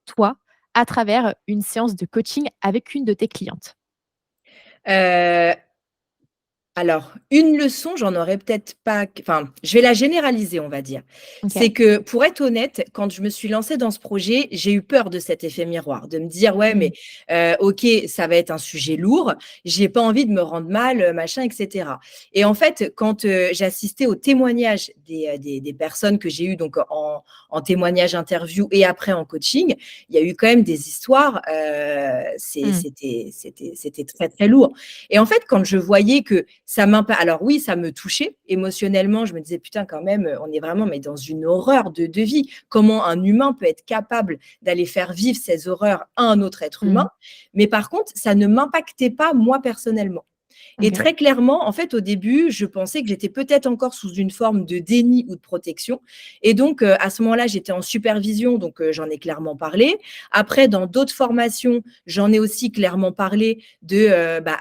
toi, à travers une séance de coaching avec une de tes clientes? Heu Alors, une leçon, j'en aurais peut-être pas enfin, je vais la généraliser, on va dire. OK. C'est que, pour être honnête, quand je me suis lancée dans ce projet, j'ai eu peur de cet effet miroir, de me dire: «Ouais, mais Mmh. OK, ça va être un sujet lourd, j'ai pas envie de me rendre mal, machin et cetera» et en fait, quand, j'assistais aux témoignages des personnes que j'ai eues donc en témoignage interview et après en coaching, il y a eu quand même des histoires, Mmh. c'était très, très lourd et en fait, quand je voyais que ça m'impa alors oui, ça me touchait émotionnellement, je me disais: «Putain quand même, on est vraiment mais dans une horreur de vie. Comment un humain peut être capable d'aller faire vivre ces horreurs à un autre être Mmh. humain?» mais par contre, ça ne m'impactait pas moi personnellement. Et OK. très clairement, en fait, au début, je pensais que j'étais peut-être encore sous une forme de déni ou de protection et donc à ce moment-là, j'étais en supervision, donc j'en ai clairement parlé. Après, dans d'autres formations, j'en ai aussi clairement parlé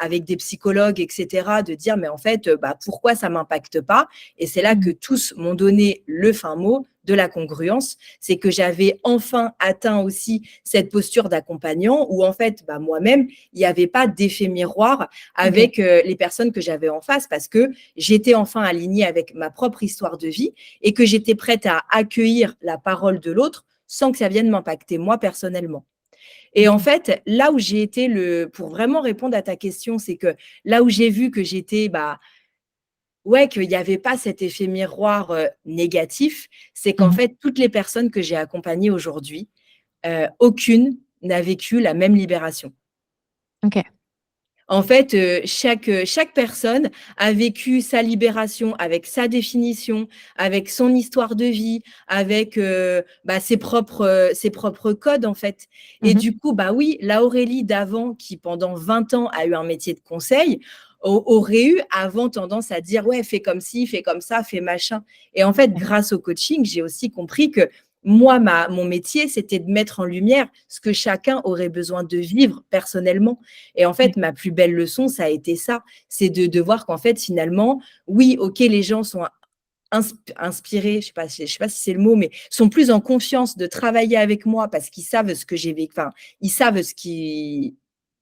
avec des psychologues et cetera, de dire: «Mais en fait, pourquoi ça m'impacte pas?» et c'est là que Mmh. tous m'ont donné le fin mot de la congruence. C'est que j'avais enfin atteint aussi cette posture d'accompagnant où en fait, moi-même, il y avait pas d'effet miroir OK. avec les personnes que j'avais en face parce que j'étais enfin alignée avec ma propre histoire de vie et que j'étais prête à accueillir la parole de l'autre sans que ça vienne m'impacter moi personnellement. Et en OK. fait, là où j'ai été pour vraiment répondre à ta question, c'est que là où j'ai vu que j'étais, ouais, qu'il n'y avait pas cet effet miroir négatif, c'est qu'en Mmh. fait, toutes les personnes que j'ai accompagnées aujourd'hui, aucune n'a vécu la même libération. OK. En fait, chaque personne a vécu sa libération avec sa définition, avec son histoire de vie, avec, ses propres codes, en fait et Mmh. du coup, oui, la Aurélie d'avant qui, pendant 20 ans, a eu un métier de conseil, aurait eu avant tendance à dire: «Ouais, fais comme ci, fais comme ça, fais machin» et en fait, Ouais. grâce au coaching, j'ai aussi compris que moi, mon métier, c'était de mettre en lumière ce que chacun aurait besoin de vivre personnellement et en fait, Ouais. ma plus belle leçon, ça a été ça. C'est de voir qu'en fait, finalement, oui, OK, les gens sont inspirés, je sais pas si c'est le mot, mais sont plus en confiance de travailler avec moi parce qu'ils savent ce que j'ai vécu, enfin, ils savent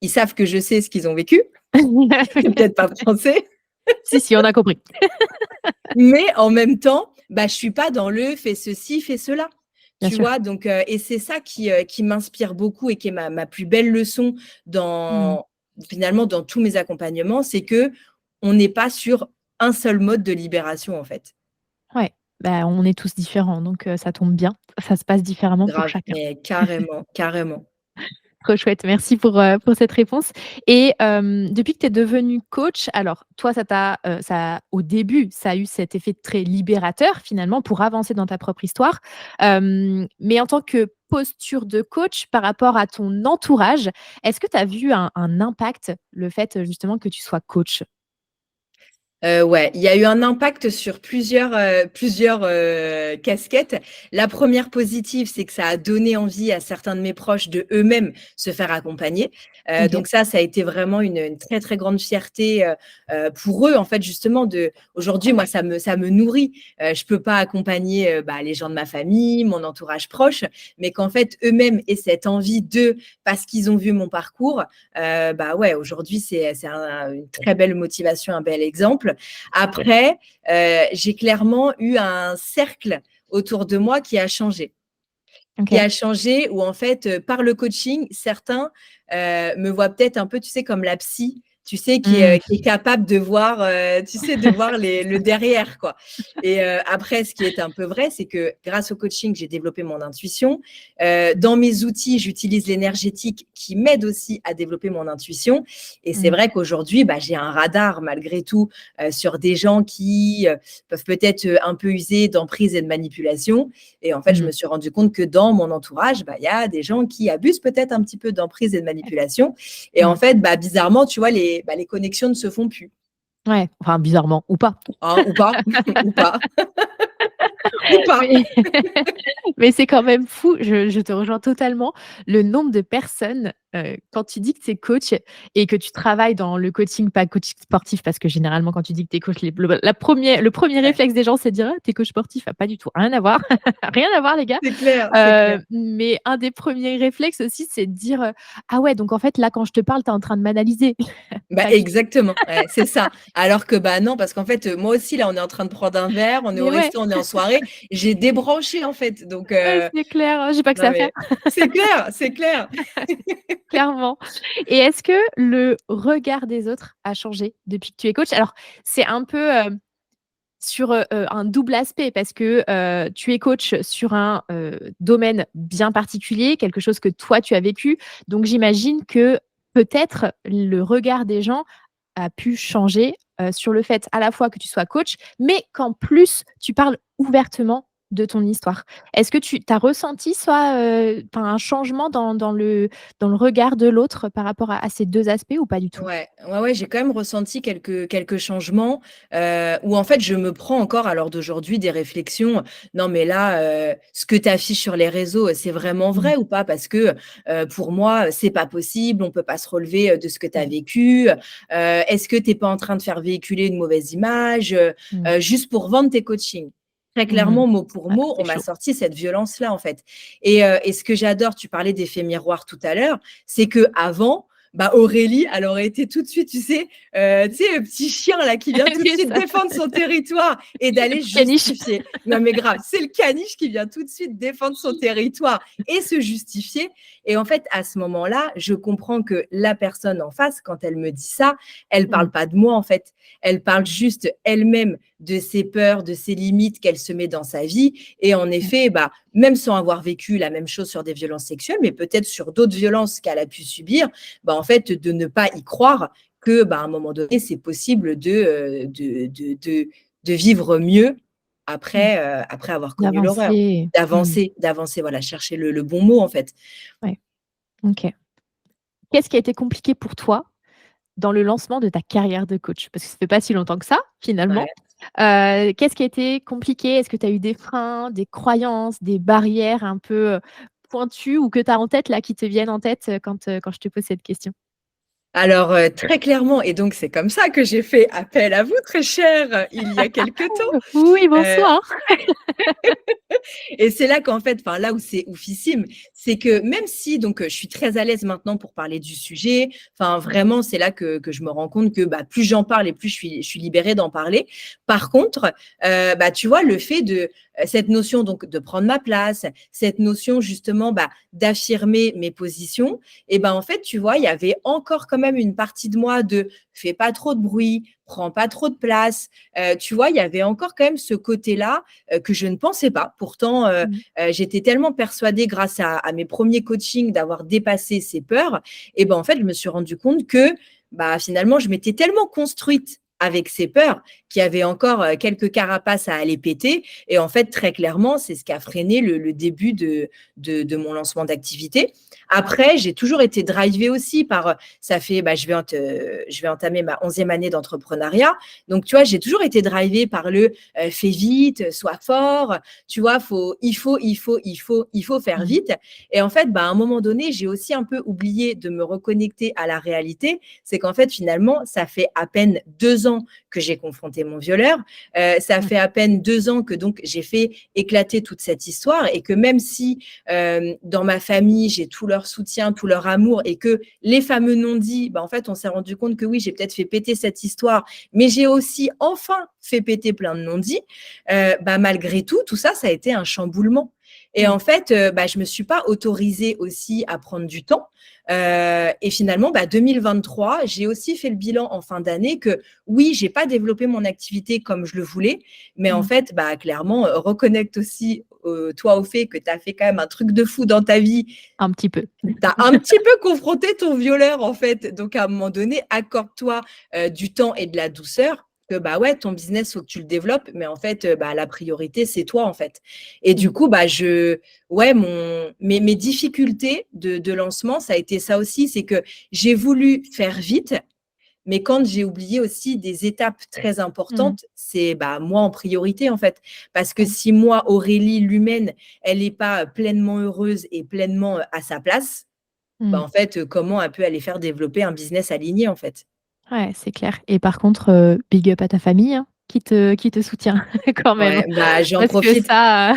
ils savent que je sais ce qu'ils ont vécu. C'est peut-être pas français, Si, si, on a compris. mais en même temps, je suis pas dans le fais ceci, fais cela. Bien Tu sûr. vois? Donc, et c'est ça qui m'inspire beaucoup et qui est ma plus belle leçon Mmh. dans finalement dans tous mes accompagnements, c'est qu'on n'est pas sur un seul mode de libération, en fait. Ouais. Bah, on est tous différents, donc ça tombe bien. Ça se passe différemment pour Grave, chacun. mais carrément, carrément. Trop chouette, merci pour cette réponse et depuis que tu es devenue coach, alors toi, ça au début, ça a eu cet effet très libérateur finalement pour avancer dans ta propre histoire, mais en tant que posture de coach par rapport à ton entourage, est-ce que tu as vu un impact, le fait, justement que tu sois coach? Ouais, il y a eu un impact sur plusieurs casquettes. La première positive, c'est que ça a donné envie à certains de mes proches de eux-mêmes se faire accompagner. OK. Donc ça a été vraiment une très, très grande fierté, pour eux, en fait, justement de aujourd'hui, moi, ça me nourrit. Je peux pas accompagner, les gens de ma famille, mon entourage proche, mais qu'en fait, eux-mêmes aient cette envie parce qu'ils ont vu mon parcours, ouais, aujourd'hui, c'est une très belle motivation, un bel exemple. Après, j'ai clairement eu un cercle autour de moi qui a changé. Qui OK. a changé où en fait, par le coaching, certains, me voient peut-être un peu, tu sais, comme la psy, tu sais, Mmh. qui est capable de voir, tu sais, de voir le C'est derrière, quoi et après ce qui est un peu vrai, c'est que grâce au coaching, j'ai développé mon intuition. Dans mes outils, j'utilise l'énergétique qui m'aide aussi à développer mon intuition et c'est mmh. vrai qu'aujourd'hui, j'ai un radar malgré tout, sur des gens qui, peuvent peut-être, un peu user d'emprise et de manipulation et en fait, je Mmh. me suis rendu compte que dans mon entourage, il y a des gens qui abusent peut-être un petit peu d'emprise et de manipulation. Et en Mmh. fait, bizarrement, tu vois, les connexions ne se font plus. Ouais, enfin bizarrement ou pas. Hein, ou pas, ou pas, ou pas. Mais mais c'est quand même fou, je te rejoins totalement, le nombre de personnes quand tu dis que tu es coach et que tu travailles dans le coaching, pas coaching sportif, parce que généralement quand tu dis que tu es coach, le premier Ouais, réflexe des gens, c'est de dire: «Ah, tu es coach sportif». Ah, pas du tout, rien à voir, rien à voir les gars. c'est clair, c'est clair. Mais un des premiers réflexes aussi, c'est de dire, «Ah ouais, donc en fait là, quand je te parle, tu es en train de m'analyser». Bah, Pas du tout. exactement, ouais, c'est ça. Alors que, bah, non, parce qu'en fait, moi aussi, là, on est en train de prendre un verre, on est au Mais ouais, resto, on est en soirée. J'ai débranché, en fait, donc ouais, c'est clair, hein, j'ai pas que ça non, à faire. mais c'est clair, c'est clair. Clairement. Et est-ce que le regard des autres a changé depuis que tu es coach? Alors, c'est un peu, sur, un double aspect parce que, tu es coach sur un, domaine bien particulier, quelque chose que toi tu as vécu. Donc j'imagine que peut-être le regard des gens a pu changer, sur le fait à la fois que tu sois coach, mais qu'en plus tu parles ouvertement de ton histoire. Est-ce que tu as ressenti soit, enfin un changement dans le regard de l'autre par rapport à ces 2 aspects ou pas du tout? Ouais, ouais, ouais, j'ai quand même ressenti quelques changements, où en fait je me prends encore à l'heure d'aujourd'hui des réflexions. Non mais là, ce que tu affiches sur les réseaux, c'est vraiment Mmh. vrai ou pas? Parce que, pour moi, c'est pas possible, on peut pas se relever, de ce que tu as Mmh. vécu. Est-ce que tu es pas en train de faire véhiculer une mauvaise image, Mmh. juste pour vendre tes coachings? Très Mmh. clairement, mot pour Ah, mot, on c'est m'a chaud. sorti cette violence-là, en fait. Et ce que j'adore, tu parlais d'effet miroir tout à l'heure, c'est qu'avant, bah, Aurélie, elle aurait été tout de suite, tu sais, le petit chien là qui vient tout de C'est suite ça, défendre son territoire et le d'aller petit caniche. justifier. Non mais grave, c'est le caniche qui vient tout de suite défendre son territoire et se justifier. Et en fait, à ce moment-là, je comprends que la personne en face, quand elle me dit ça, elle Mmh. parle pas de moi en fait. Elle parle juste elle-même de ses peurs, de ses limites qu'elle se met dans sa vie. Et en Mmh. effet, bah, même sans avoir vécu la même chose sur des violences sexuelles, mais peut-être sur d'autres violences qu'elle a pu subir, bah, en fait, de ne pas y croire que, bah, à un moment donné, c'est possible de vivre mieux Mmh. après avoir connu l'horreur. D'avancer. Mmh. D'avancer, voilà, chercher le bon mot, en fait. Ouais, OK. Qu'est-ce qui a été compliqué pour toi dans le lancement de ta carrière de coach? Parce que ça fait pas si longtemps que ça, finalement. Ouais. Qu'est-ce qui a été compliqué? Est-ce que tu as eu des freins, des croyances, des barrières un peu, pointues ou que tu as en tête là, qui te viennent en tête, quand je te pose cette question? Alors, très clairement et donc c'est comme ça que j'ai fait appel à vous, très chère, il y a quelque temps. Oui, Heu bonsoir. Et c'est là qu'en fait, enfin là où c'est oufissime, c'est que même si donc, je suis très à l'aise maintenant pour parler du sujet, enfin vraiment c'est là que je me rends compte que, bah, plus j'en parle et plus je suis libérée d'en parler. Par contre, bah, tu vois le fait de, cette notion donc de prendre ma place, cette notion justement, bah, d'affirmer mes positions et ben, en fait, tu vois, il y avait encore quand même une partie de moi de: «Fais pas trop de bruit, prends pas trop de place». Tu vois, il y avait encore quand même ce côté-là, que je ne pensais pas. Pourtant, Mmh. j'étais tellement persuadée grâce à mes premiers coachings d'avoir dépassé ces peurs et ben, en fait, je me suis rendu compte que, bah, finalement, je m'étais tellement construite avec ces peurs qu'il y avait encore, quelques carapaces à aller péter et en fait, très clairement, c'est ce qui a freiné le début de mon lancement d'activité. Après, j'ai toujours été drivée aussi par, ça fait, bah, je vais entamer ma 11e année d'entrepreneuriat. Donc, tu vois, j'ai toujours été drivée par le, fais vite, sois fort, tu vois, il faut faire Mmh. vite. Et en fait, bah, à un moment donné, j'ai aussi un peu oublié de me reconnecter à la réalité. C'est qu'en fait, finalement, ça fait à peine 2 ans que j'ai confronté mon violeur. Ça Ouais. fait à peine 2 ans que donc j'ai fait éclater toute cette histoire et que même si dans ma famille, j'ai tout leur soutien, tout leur amour et que les fameux non-dits, bah, en fait, on s'est rendu compte que oui, j'ai peut-être fait péter cette histoire, mais j'ai aussi enfin fait péter plein de non-dits. Bah, malgré tout, tout ça, ça a été un chamboulement. Et Ouais. en fait, bah, je me suis pas autorisée aussi à prendre du temps. Et finalement, bah, 2023, j'ai aussi fait le bilan en fin d'année que oui, j'ai pas développé mon activité comme je le voulais, mais en Mmh. fait, bah, clairement, reconnecte aussi, toi au fait que tu as fait quand même un truc de fou dans ta vie. Un petit peu. Tu as un petit peu confronté ton violeur, en fait. Donc à un moment donné, accorde-toi, du temps et de la douceur que, bah, ouais, ton business, faut que tu le développes, mais en fait, bah, la priorité, c'est toi, en fait. Et du Mmh. coup, bah, ouais, mes difficultés de lancement, ça a été ça aussi, c'est que j'ai voulu faire vite, mais quand j'ai oublié aussi des étapes très Mmh. importantes, c'est, bah, moi en priorité, en fait. Parce que Ouais. si moi, Aurélie, l'humaine, elle est pas pleinement heureuse et pleinement, à sa place, Mmh. en fait, comment elle peut aller faire développer un business aligné, en fait. Ouais, c'est clair et par contre, big up à ta famille, hein, qui te soutient quand même. Ouais, bah, j'en Parce que profite. ça,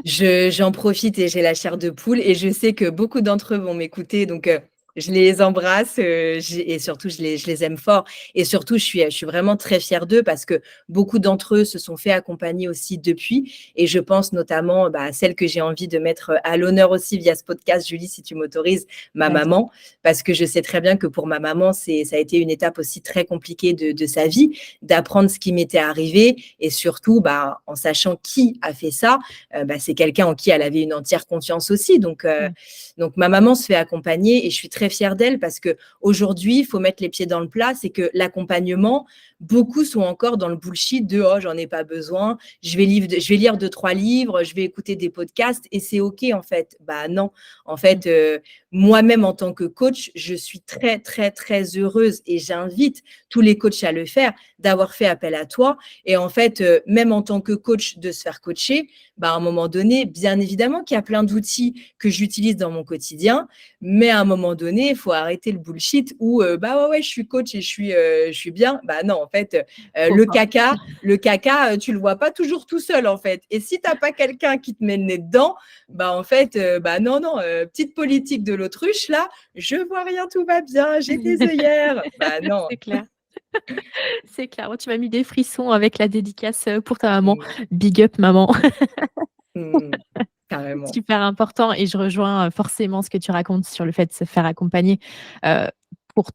J'en profite et j'ai la chair de poule et je sais que beaucoup d'entre eux vont m'écouter donc je les embrasse, j'ai et surtout je les aime fort et surtout je suis vraiment très fière d'eux parce que beaucoup d'entre eux se sont fait accompagner aussi depuis et je pense notamment, bah, à celle que j'ai envie de mettre, à l'honneur aussi via ce podcast, Julie, si tu m'autorises, ma vas-y. maman. Parce que je sais très bien que pour ma maman, ça a été une étape aussi très compliquée de sa vie, d'apprendre ce qui m'était arrivé et surtout, bah, en sachant qui a fait ça, bah, c'est quelqu'un en qui elle avait une entière confiance aussi. Mmh. Donc ma maman se fait accompagner et je suis très fière d'elle parce que aujourd'hui, il faut mettre les pieds dans le plat. C'est que l'accompagnement, beaucoup sont encore dans le bullshit de oh j'en ai pas besoin, je vais lire deux trois livres, je vais écouter des podcasts et c'est ok en fait. Bah non, en Mmh. fait moi-même en tant que coach, je suis très très très heureuse et j'invite tous les coachs à le faire, d'avoir fait appel à toi et en fait même en tant que coach de se faire coacher, bah, à un moment donné, bien évidemment qu'il y a plein d'outils que j'utilise dans mon quotidien, mais à un moment donné, il faut arrêter le bullshit où bah ouais, je suis coach et je suis bien. Bah non, en fait, Faut pas. le caca, tu le vois pas toujours tout seul en fait. Et si t'as pas quelqu'un qui te met le nez dedans, bah en fait, bah non, non, petite politique de l'autruche là, je vois rien, tout va bien, j'ai des œillères. Bah non. C'est clair, c'est clair. Oh, tu m'as mis des frissons avec la dédicace, pour ta maman. Mmh, Big up maman. mmh, carrément. Super important et je rejoins, forcément ce que tu racontes sur le fait de se faire accompagner, heu, pour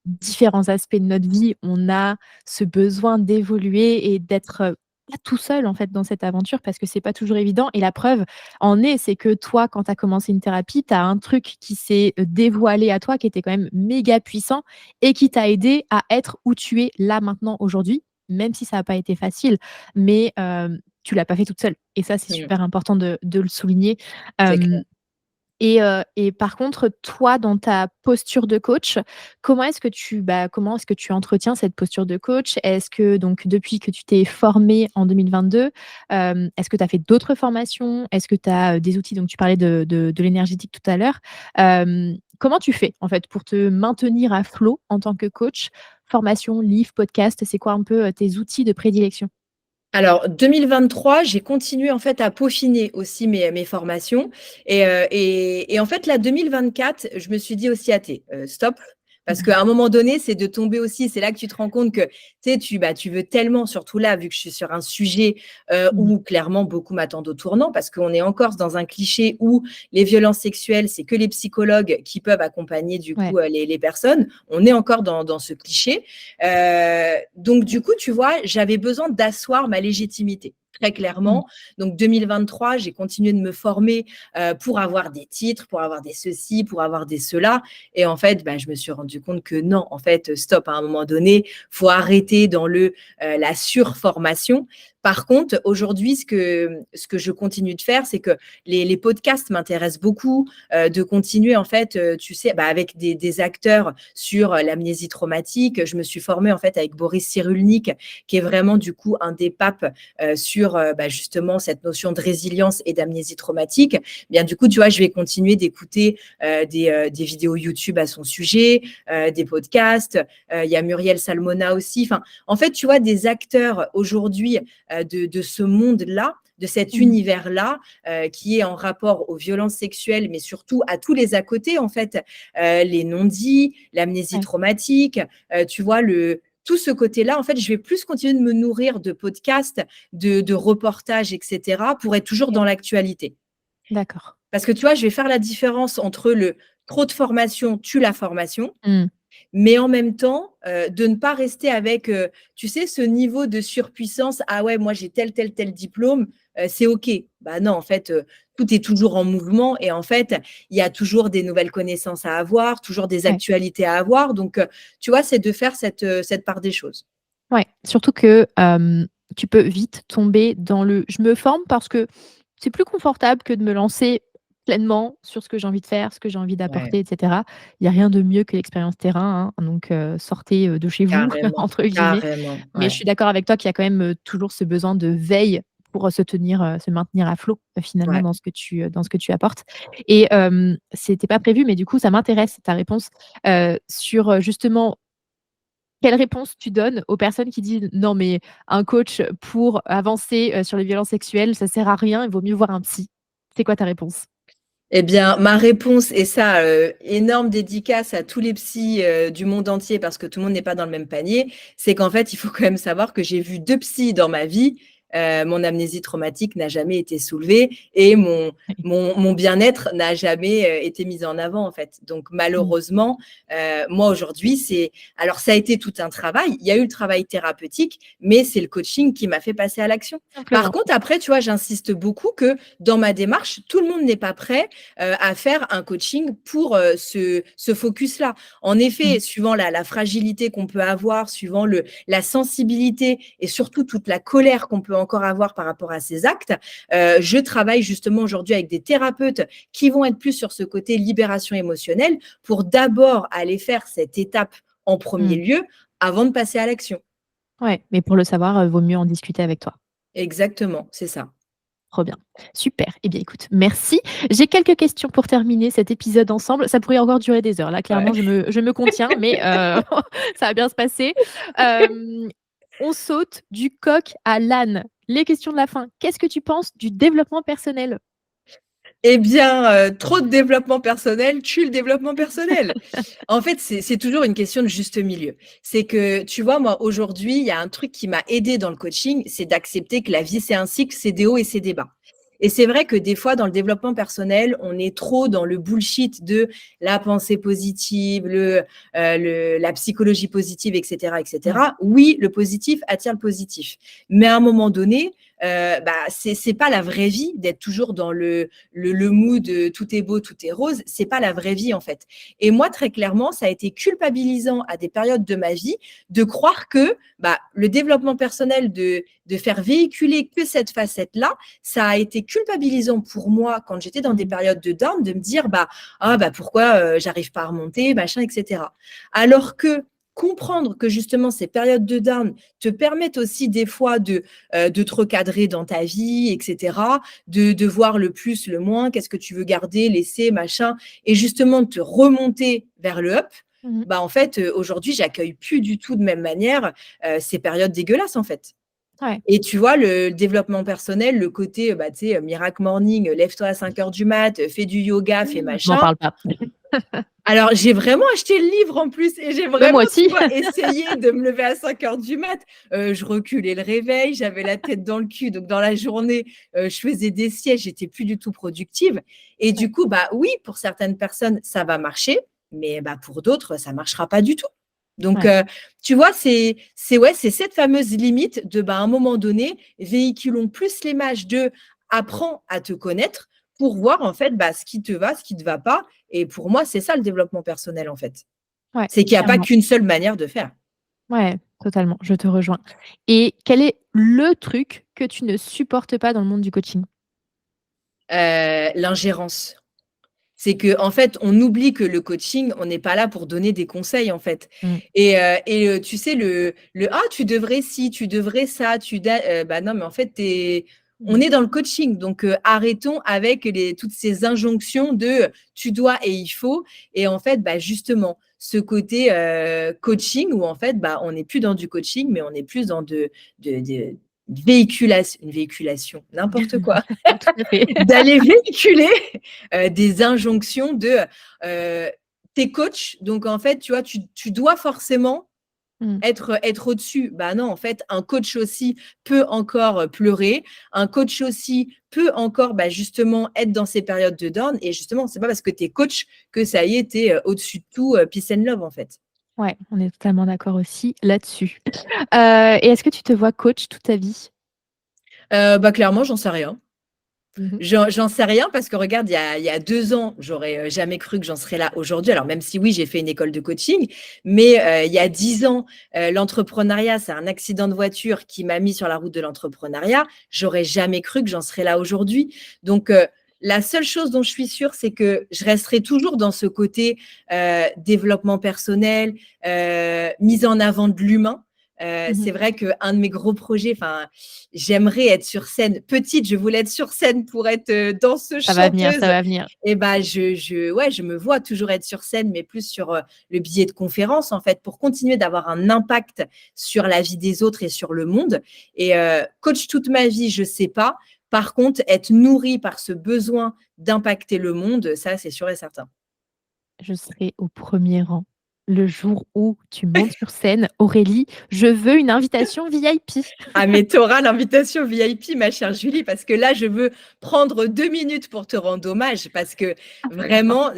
différents aspects de notre vie. On a ce besoin d'évoluer et d'être, pas tout seul, en fait, dans cette aventure parce que c'est pas toujours évident et la preuve en est, c'est que toi, quand tu as commencé une thérapie, tu as un truc qui s'est, dévoilé à toi, qui était quand même méga puissant et qui t'a aidé à être où tu es là, maintenant, aujourd'hui, même si ça a pas été facile. Mais, tu l'as pas fait toute seule et ça, c'est Mmh, super important de le souligner. c'est clair. Hem et par contre, toi, dans ta posture de coach, comment est-ce que tu entretiens cette posture de coach? Est-ce que donc depuis que tu t'es formée en 2022, est-ce que tu as fait d'autres formations? Est-ce que tu as, des outils? Donc tu parlais de l'énergétique tout à l'heure. Comment tu fais, en fait, pour te maintenir à flot en tant que coach? Formation, livre, podcast, c'est quoi un peu, tes outils de prédilection? Alors 2023, j'ai continué en fait à peaufiner aussi mes formations et en fait là 2024, je me suis dit aussi: «Ah stop!» parce qu'à un moment donné, c'est de tomber aussi c'est là que tu te rends compte que, tu sais, tu veux tellement surtout là, vu que je suis sur un sujet, Mmh. où clairement beaucoup m'attendent au tournant parce qu'on est encore dans un cliché où les violences sexuelles, c'est que les psychologues qui peuvent accompagner du Ouais. coup, les personnes. On est encore dans ce cliché. Donc du coup, tu vois, j'avais besoin d'asseoir ma légitimité, très Mmh. clairement. Donc 2023, j'ai continué de me former, pour avoir des titres, pour avoir des ceci, pour avoir des cela et en fait, bah, je me suis rendu compte que non, en fait, stop, à un moment donné, faut arrêter dans la surformation. Par contre, aujourd'hui, ce que je continue de faire, c'est que les podcasts m'intéressent beaucoup, de continuer en fait, tu sais, bah, avec des acteurs sur l'amnésie traumatique. Je me suis formée en fait avec Boris Cyrulnik, qui est vraiment du coup un des papes sur bah, justement cette notion de résilience et d'amnésie traumatique. Bien du coup, tu vois, je vais continuer d'écouter des vidéos YouTube à son sujet, des podcasts. Il y a Muriel Salmona aussi. Enfin, en fait, tu vois, des acteurs aujourd'hui de ce monde-là, de cet Mmh. univers-là, qui est en rapport aux violences sexuelles, mais surtout à tous les à côté, en fait, les non-dits, l'amnésie Ouais. traumatique, tu vois, tout ce côté-là, en fait, je vais plus continuer de me nourrir de podcasts, de reportages, etc., pour être toujours OK. dans l'actualité. D'accord. Parce que tu vois, je vais faire la différence entre le trop de formation tue la formation, Mmh. mais en même temps, de ne pas rester avec, tu sais, ce niveau de surpuissance: «Ah ouais, moi j'ai tel, tel, tel diplôme, c'est OK». Bah non, en fait, tout est toujours en mouvement et en fait, il y a toujours des nouvelles connaissances à avoir, toujours des Ouais. actualités à avoir donc tu vois, c'est de faire cette part des choses. Ouais, surtout que, tu peux vite tomber dans le «je me forme parce que c'est plus confortable que de me lancer pleinement sur ce que j'ai envie de faire, ce que j'ai envie Ouais, d'apporter et cetera». Il y a rien de mieux que l'expérience terrain, hein, donc sortez, de chez vous carrément, entre guillemets. carrément, Mais je ouais. suis d'accord avec toi qu'il y a quand même, toujours ce besoin de veille pour se maintenir à flot, finalement Ouais. dans ce que tu apportes et c'était pas prévu, mais du coup, ça m'intéresse ta réponse, sur, justement quelle réponse tu donnes aux personnes qui disent: «Non, mais un coach pour avancer, sur les violences sexuelles, ça sert à rien, il vaut mieux voir un psy». C'est quoi ta réponse? Eh bien, ma réponse et ça, énorme dédicace à tous les psys, du monde entier parce que tout le monde n'est pas dans le même panier. C'est qu'en fait, il faut quand même savoir que j'ai vu 2 psys dans ma vie. Mon amnésie traumatique n'a jamais été soulevée et mon bien-être n'a jamais, été mis en avant, en fait. Donc Mmh. malheureusement, moi aujourd'hui, alors ça a été tout un travail. Il y a eu le travail thérapeutique, mais c'est le coaching qui m'a fait passer à l'action. Par Simplement. contre, après, tu vois, j'insiste beaucoup que dans ma démarche, tout le monde n'est pas prêt à faire un coaching pour ce focus-là. En Mmh. effet, suivant la fragilité qu'on peut avoir, suivant la sensibilité et surtout toute la colère qu'on peut encore avoir par rapport à ces actes, je travaille justement aujourd'hui avec des thérapeutes qui vont être plus sur ce côté libération émotionnelle pour d'abord aller faire cette étape en premier Mmh. lieu avant de passer à l'action. Ouais, mais pour le savoir, vaut mieux en discuter avec toi. Exactement, c'est ça. Trop bien. Super. Eh bien, écoute, merci. J'ai quelques questions pour terminer cet épisode ensemble. Ça pourrait encore durer des heures. Là, clairement, Ouais. je me contiens, mais ça va bien se passer. Hem, on saute du coq à l'âne. Les questions de la fin. Qu'est-ce que tu penses du développement personnel? Eh bien, trop de développement personnel tue le développement personnel. En fait, c'est toujours une question de juste milieu. C'est que, tu vois, moi, aujourd'hui, il y a un truc qui m'a aidée dans le coaching, c'est d'accepter que la vie, c'est un cycle, c'est des hauts et c'est des bas. Et c'est vrai que des fois, dans le développement personnel, on est trop dans le bullshit de la pensée positive, la psychologie positive, et cetera, et Ouais. cetera. Oui, le positif attire le positif. Mais à un moment donné, bah, c'est pas la vraie vie d'être toujours dans le mood, tout est beau, tout est rose. C'est pas la vraie vie, en fait. Et moi, très clairement, ça a été culpabilisant à des périodes de ma vie de croire que bah, le développement personnel, de faire véhiculer que cette facette-là, ça a été culpabilisant pour moi quand j'étais dans des Mmh. périodes de down, de me dire bah, ah, bah pourquoi j'arrive pas à remonter, machin, etc. Alors que comprendre que justement ces périodes de down te permettent aussi des fois de te recadrer dans ta vie, etc., de voir le plus, le moins, qu'est-ce que tu veux garder, laisser, machin, et justement de te remonter vers le up, Mmh. bah, en fait, aujourd'hui, j'accueille plus du tout de même manière, ces périodes dégueulasses, en fait. Ouais. Et tu vois, le développement personnel, le côté, bah, tu sais, miracle morning, lève-toi à 5 heures du mat, fais du yoga, fais M'en machin. parle pas. Alors, j'ai vraiment acheté le livre en plus et j'ai Ouais, moi vraiment, tu aussi. vois, essayé de me lever à 5 heures du mat. Je reculais le réveil, j'avais la tête dans le cul, donc dans la journée, je faisais des siestes, j'étais plus du tout productive et Ouais. du coup, bah, oui, pour certaines personnes, ça va marcher, mais bah, pour d'autres, ça marchera pas du tout. Donc, Ouais. tu vois, ouais, c'est cette fameuse limite de, bah, à un moment donné, véhiculons plus l'image de: «Apprends à te connaître» pour voir en fait, bah, ce qui te va, ce qui te va pas et pour moi, c'est ça le développement personnel, en fait. Ouais, C'est qu'il y a pas clairement. qu'une seule manière de faire. Ouais, totalement, je te rejoins. Et quel est le truc que tu ne supportes pas dans le monde du coaching? L'ingérence. C'est qu'en fait, on oublie que le coaching, on n'est pas là pour donner des conseils, en fait Mmh. et tu sais le: «Ah, tu devrais ci, tu devrais ça, bah, non, mais en fait, on Mmh. est dans le coaching donc arrêtons avec toutes ces injonctions de, «Tu dois et il faut» et en fait, bah, justement, ce côté, coaching où en fait, bah, on n'est plus dans du coaching, mais on est plus dans de une véhiculation, n'importe quoi. Tout à fait. D'aller véhiculer, des injonctions de, heu, tu es coach, donc en fait, tu vois, tu dois forcément Mmh. être au-dessus. Bah non, en fait, un coach aussi peut encore, pleurer. Un coach aussi peut encore, bah, justement être dans ces périodes de down et justement, c'est pas parce que tu es coach que ça y est, tu es, au-dessus de tout, peace and love, en fait. Ouais, on est totalement d'accord aussi là-dessus. Et est-ce que tu te vois coach toute ta vie? Bah, clairement, j'en sais rien. Mmh mh. J'en sais rien parce que regarde, il y a 2 ans, j'aurais, jamais cru que j'en serais là aujourd'hui. Alors même si oui, j'ai fait une école de coaching, mais il y a 10 ans, l'entrepreneuriat, c'est un accident de voiture qui m'a mis sur la route de l'entrepreneuriat. J'aurais jamais cru que j'en serais là aujourd'hui. Donc la seule chose dont je suis sûre, c'est que je resterai toujours dans ce côté, développement personnel, mise en avant de l'humain, Mmh. C'est vrai qu'un de mes gros projets, enfin, j'aimerais être sur scène. Petite, je voulais être sur scène pour être, danseuse, Ça va venir, ça chanteuse va venir. et bah, je me vois toujours être sur scène, mais plus sur, le biais de conférences, en fait, pour continuer d'avoir un impact sur la vie des autres et sur le monde et coach toute ma vie, je sais pas. Par contre, être nourrie par ce besoin d'impacter le monde, ça, c'est sûr et certain. Je serai au premier rang le jour où tu montes sur scène. Aurélie, je veux une invitation VIP. Ah, mais tu auras l'invitation VIP, ma chère Julie, parce que là, je veux prendre 2 minutes pour te rendre hommage parce que vraiment,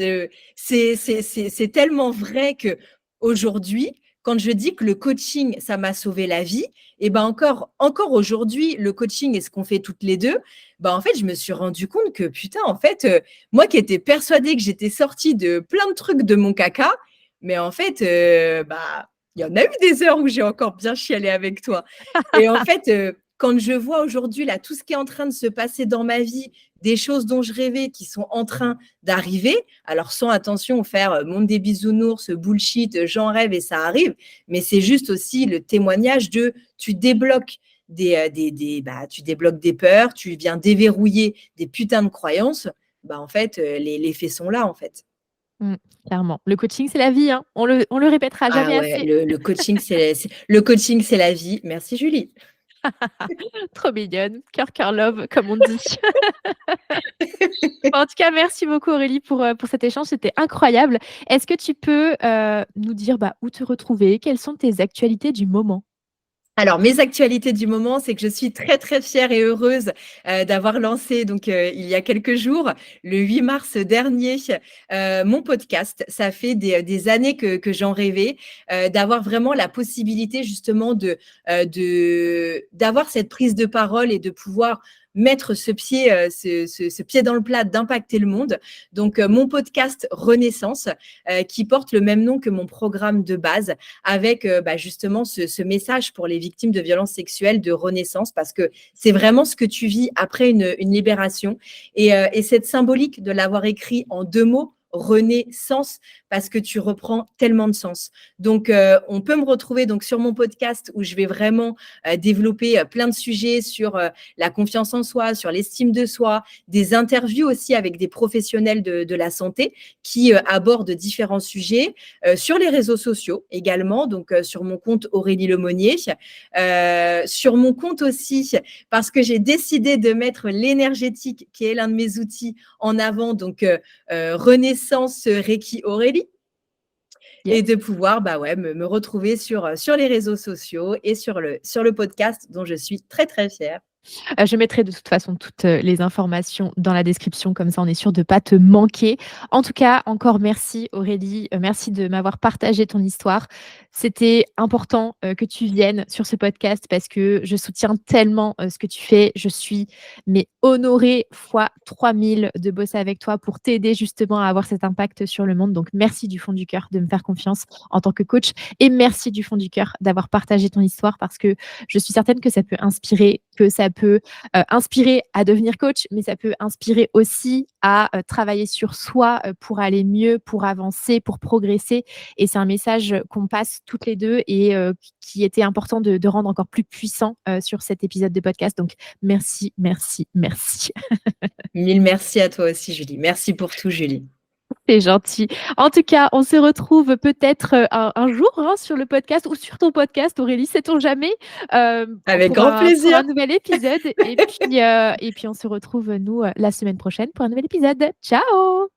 c'est tellement vrai qu'aujourd'hui, quand je dis que le coaching, ça m'a sauvé la vie et ben, encore aujourd'hui, le coaching et ce qu'on fait toutes les 2, bah, en fait, je me suis rendu compte que putain, en fait, moi qui étais persuadée que j'étais sortie de plein de trucs de mon caca, mais en fait, bah, il y en a eu des heures où j'ai encore bien chialé avec toi. Et en fait, quand je vois aujourd'hui là tout ce qui est en train de se passer dans ma vie, des choses dont je rêvais qui sont en train d'arriver, alors sans attention faire, monde des bisounours, bullshit, j'en rêve et ça arrive, mais c'est juste aussi le témoignage de tu débloques tu débloques des peurs, tu viens déverrouiller des putains de croyances, bah, en fait, les faits sont là, en fait. Mmh, clairement. Le coaching, c'est la vie, hein. On le répétera Ah jamais ouais, assez. le coaching, c'est la vie. Merci Julie. Trop mignonne, cœur love comme on dit. En tout cas, merci beaucoup Aurélie pour cet échange, c'était incroyable. Est-ce que tu peux, nous dire, bah, où te retrouver? Quelles sont tes actualités du moment? Alors, mes actualités du moment, c'est que je suis très, très fière et heureuse, d'avoir lancé donc, il y a quelques jours, le 8 mars dernier, mon podcast. Ça fait des années que j'en rêvais, d'avoir vraiment la possibilité justement d'avoir cette prise de parole et de pouvoir mettre ce pied dans le plat, d'impacter le monde. Donc, mon podcast Renaissance, qui porte le même nom que mon programme de base avec justement ce message pour les victimes de violences sexuelles de renaissance, parce que c'est vraiment ce que tu vis après une libération. Et cette symbolique de l'avoir écrit en 2 mots, renaissance, parce que tu reprends tellement de sens. Donc, on peut me retrouver donc sur mon podcast où je vais vraiment développer plein de sujets sur la confiance en soi, sur l'estime de soi, des interviews aussi avec des professionnels de la santé qui abordent différents sujets, sur les réseaux sociaux également, donc sur mon compte Aurélie Lemonnier, sur mon compte aussi, parce que j'ai décidé de mettre l'énergétique, qui est l'un de mes outils, en avant, donc Renaissance Reiki Aurélie, et Yes. de pouvoir me retrouver sur les réseaux sociaux et sur le podcast dont je suis très, très fière. Je mettrai de toute façon toutes, les informations dans la description, comme ça on est sûr de pas te manquer. En tout cas, encore merci Aurélie, merci de m'avoir partagé ton histoire. C'était important, que tu viennes sur ce podcast parce que je soutiens tellement, ce que tu fais. Je suis mais honorée fois 3000 de bosser avec toi pour t'aider justement à avoir cet impact sur le monde. Donc merci du fond du cœur de me faire confiance en tant que coach et merci du fond du cœur d'avoir partagé ton histoire parce que je suis certaine que ça peut inspirer, que ça peut inspirer à devenir coach, mais ça peut inspirer aussi à travailler sur soi pour aller mieux, pour avancer, pour progresser. Et c'est un message qu'on passe toutes les deux et qui était important de rendre encore plus puissant sur cet épisode de podcast. Donc merci, merci, merci. Mille merci à toi aussi, Julie. Merci pour tout, Julie. C'est gentil. En tout cas, on se retrouve peut-être, un jour, hein, sur le podcast ou sur ton podcast Aurélie, sait-on jamais, Avec pour grand un plaisir. nouvel épisode et puis on se retrouve, nous, la semaine prochaine pour un nouvel épisode. Ciao!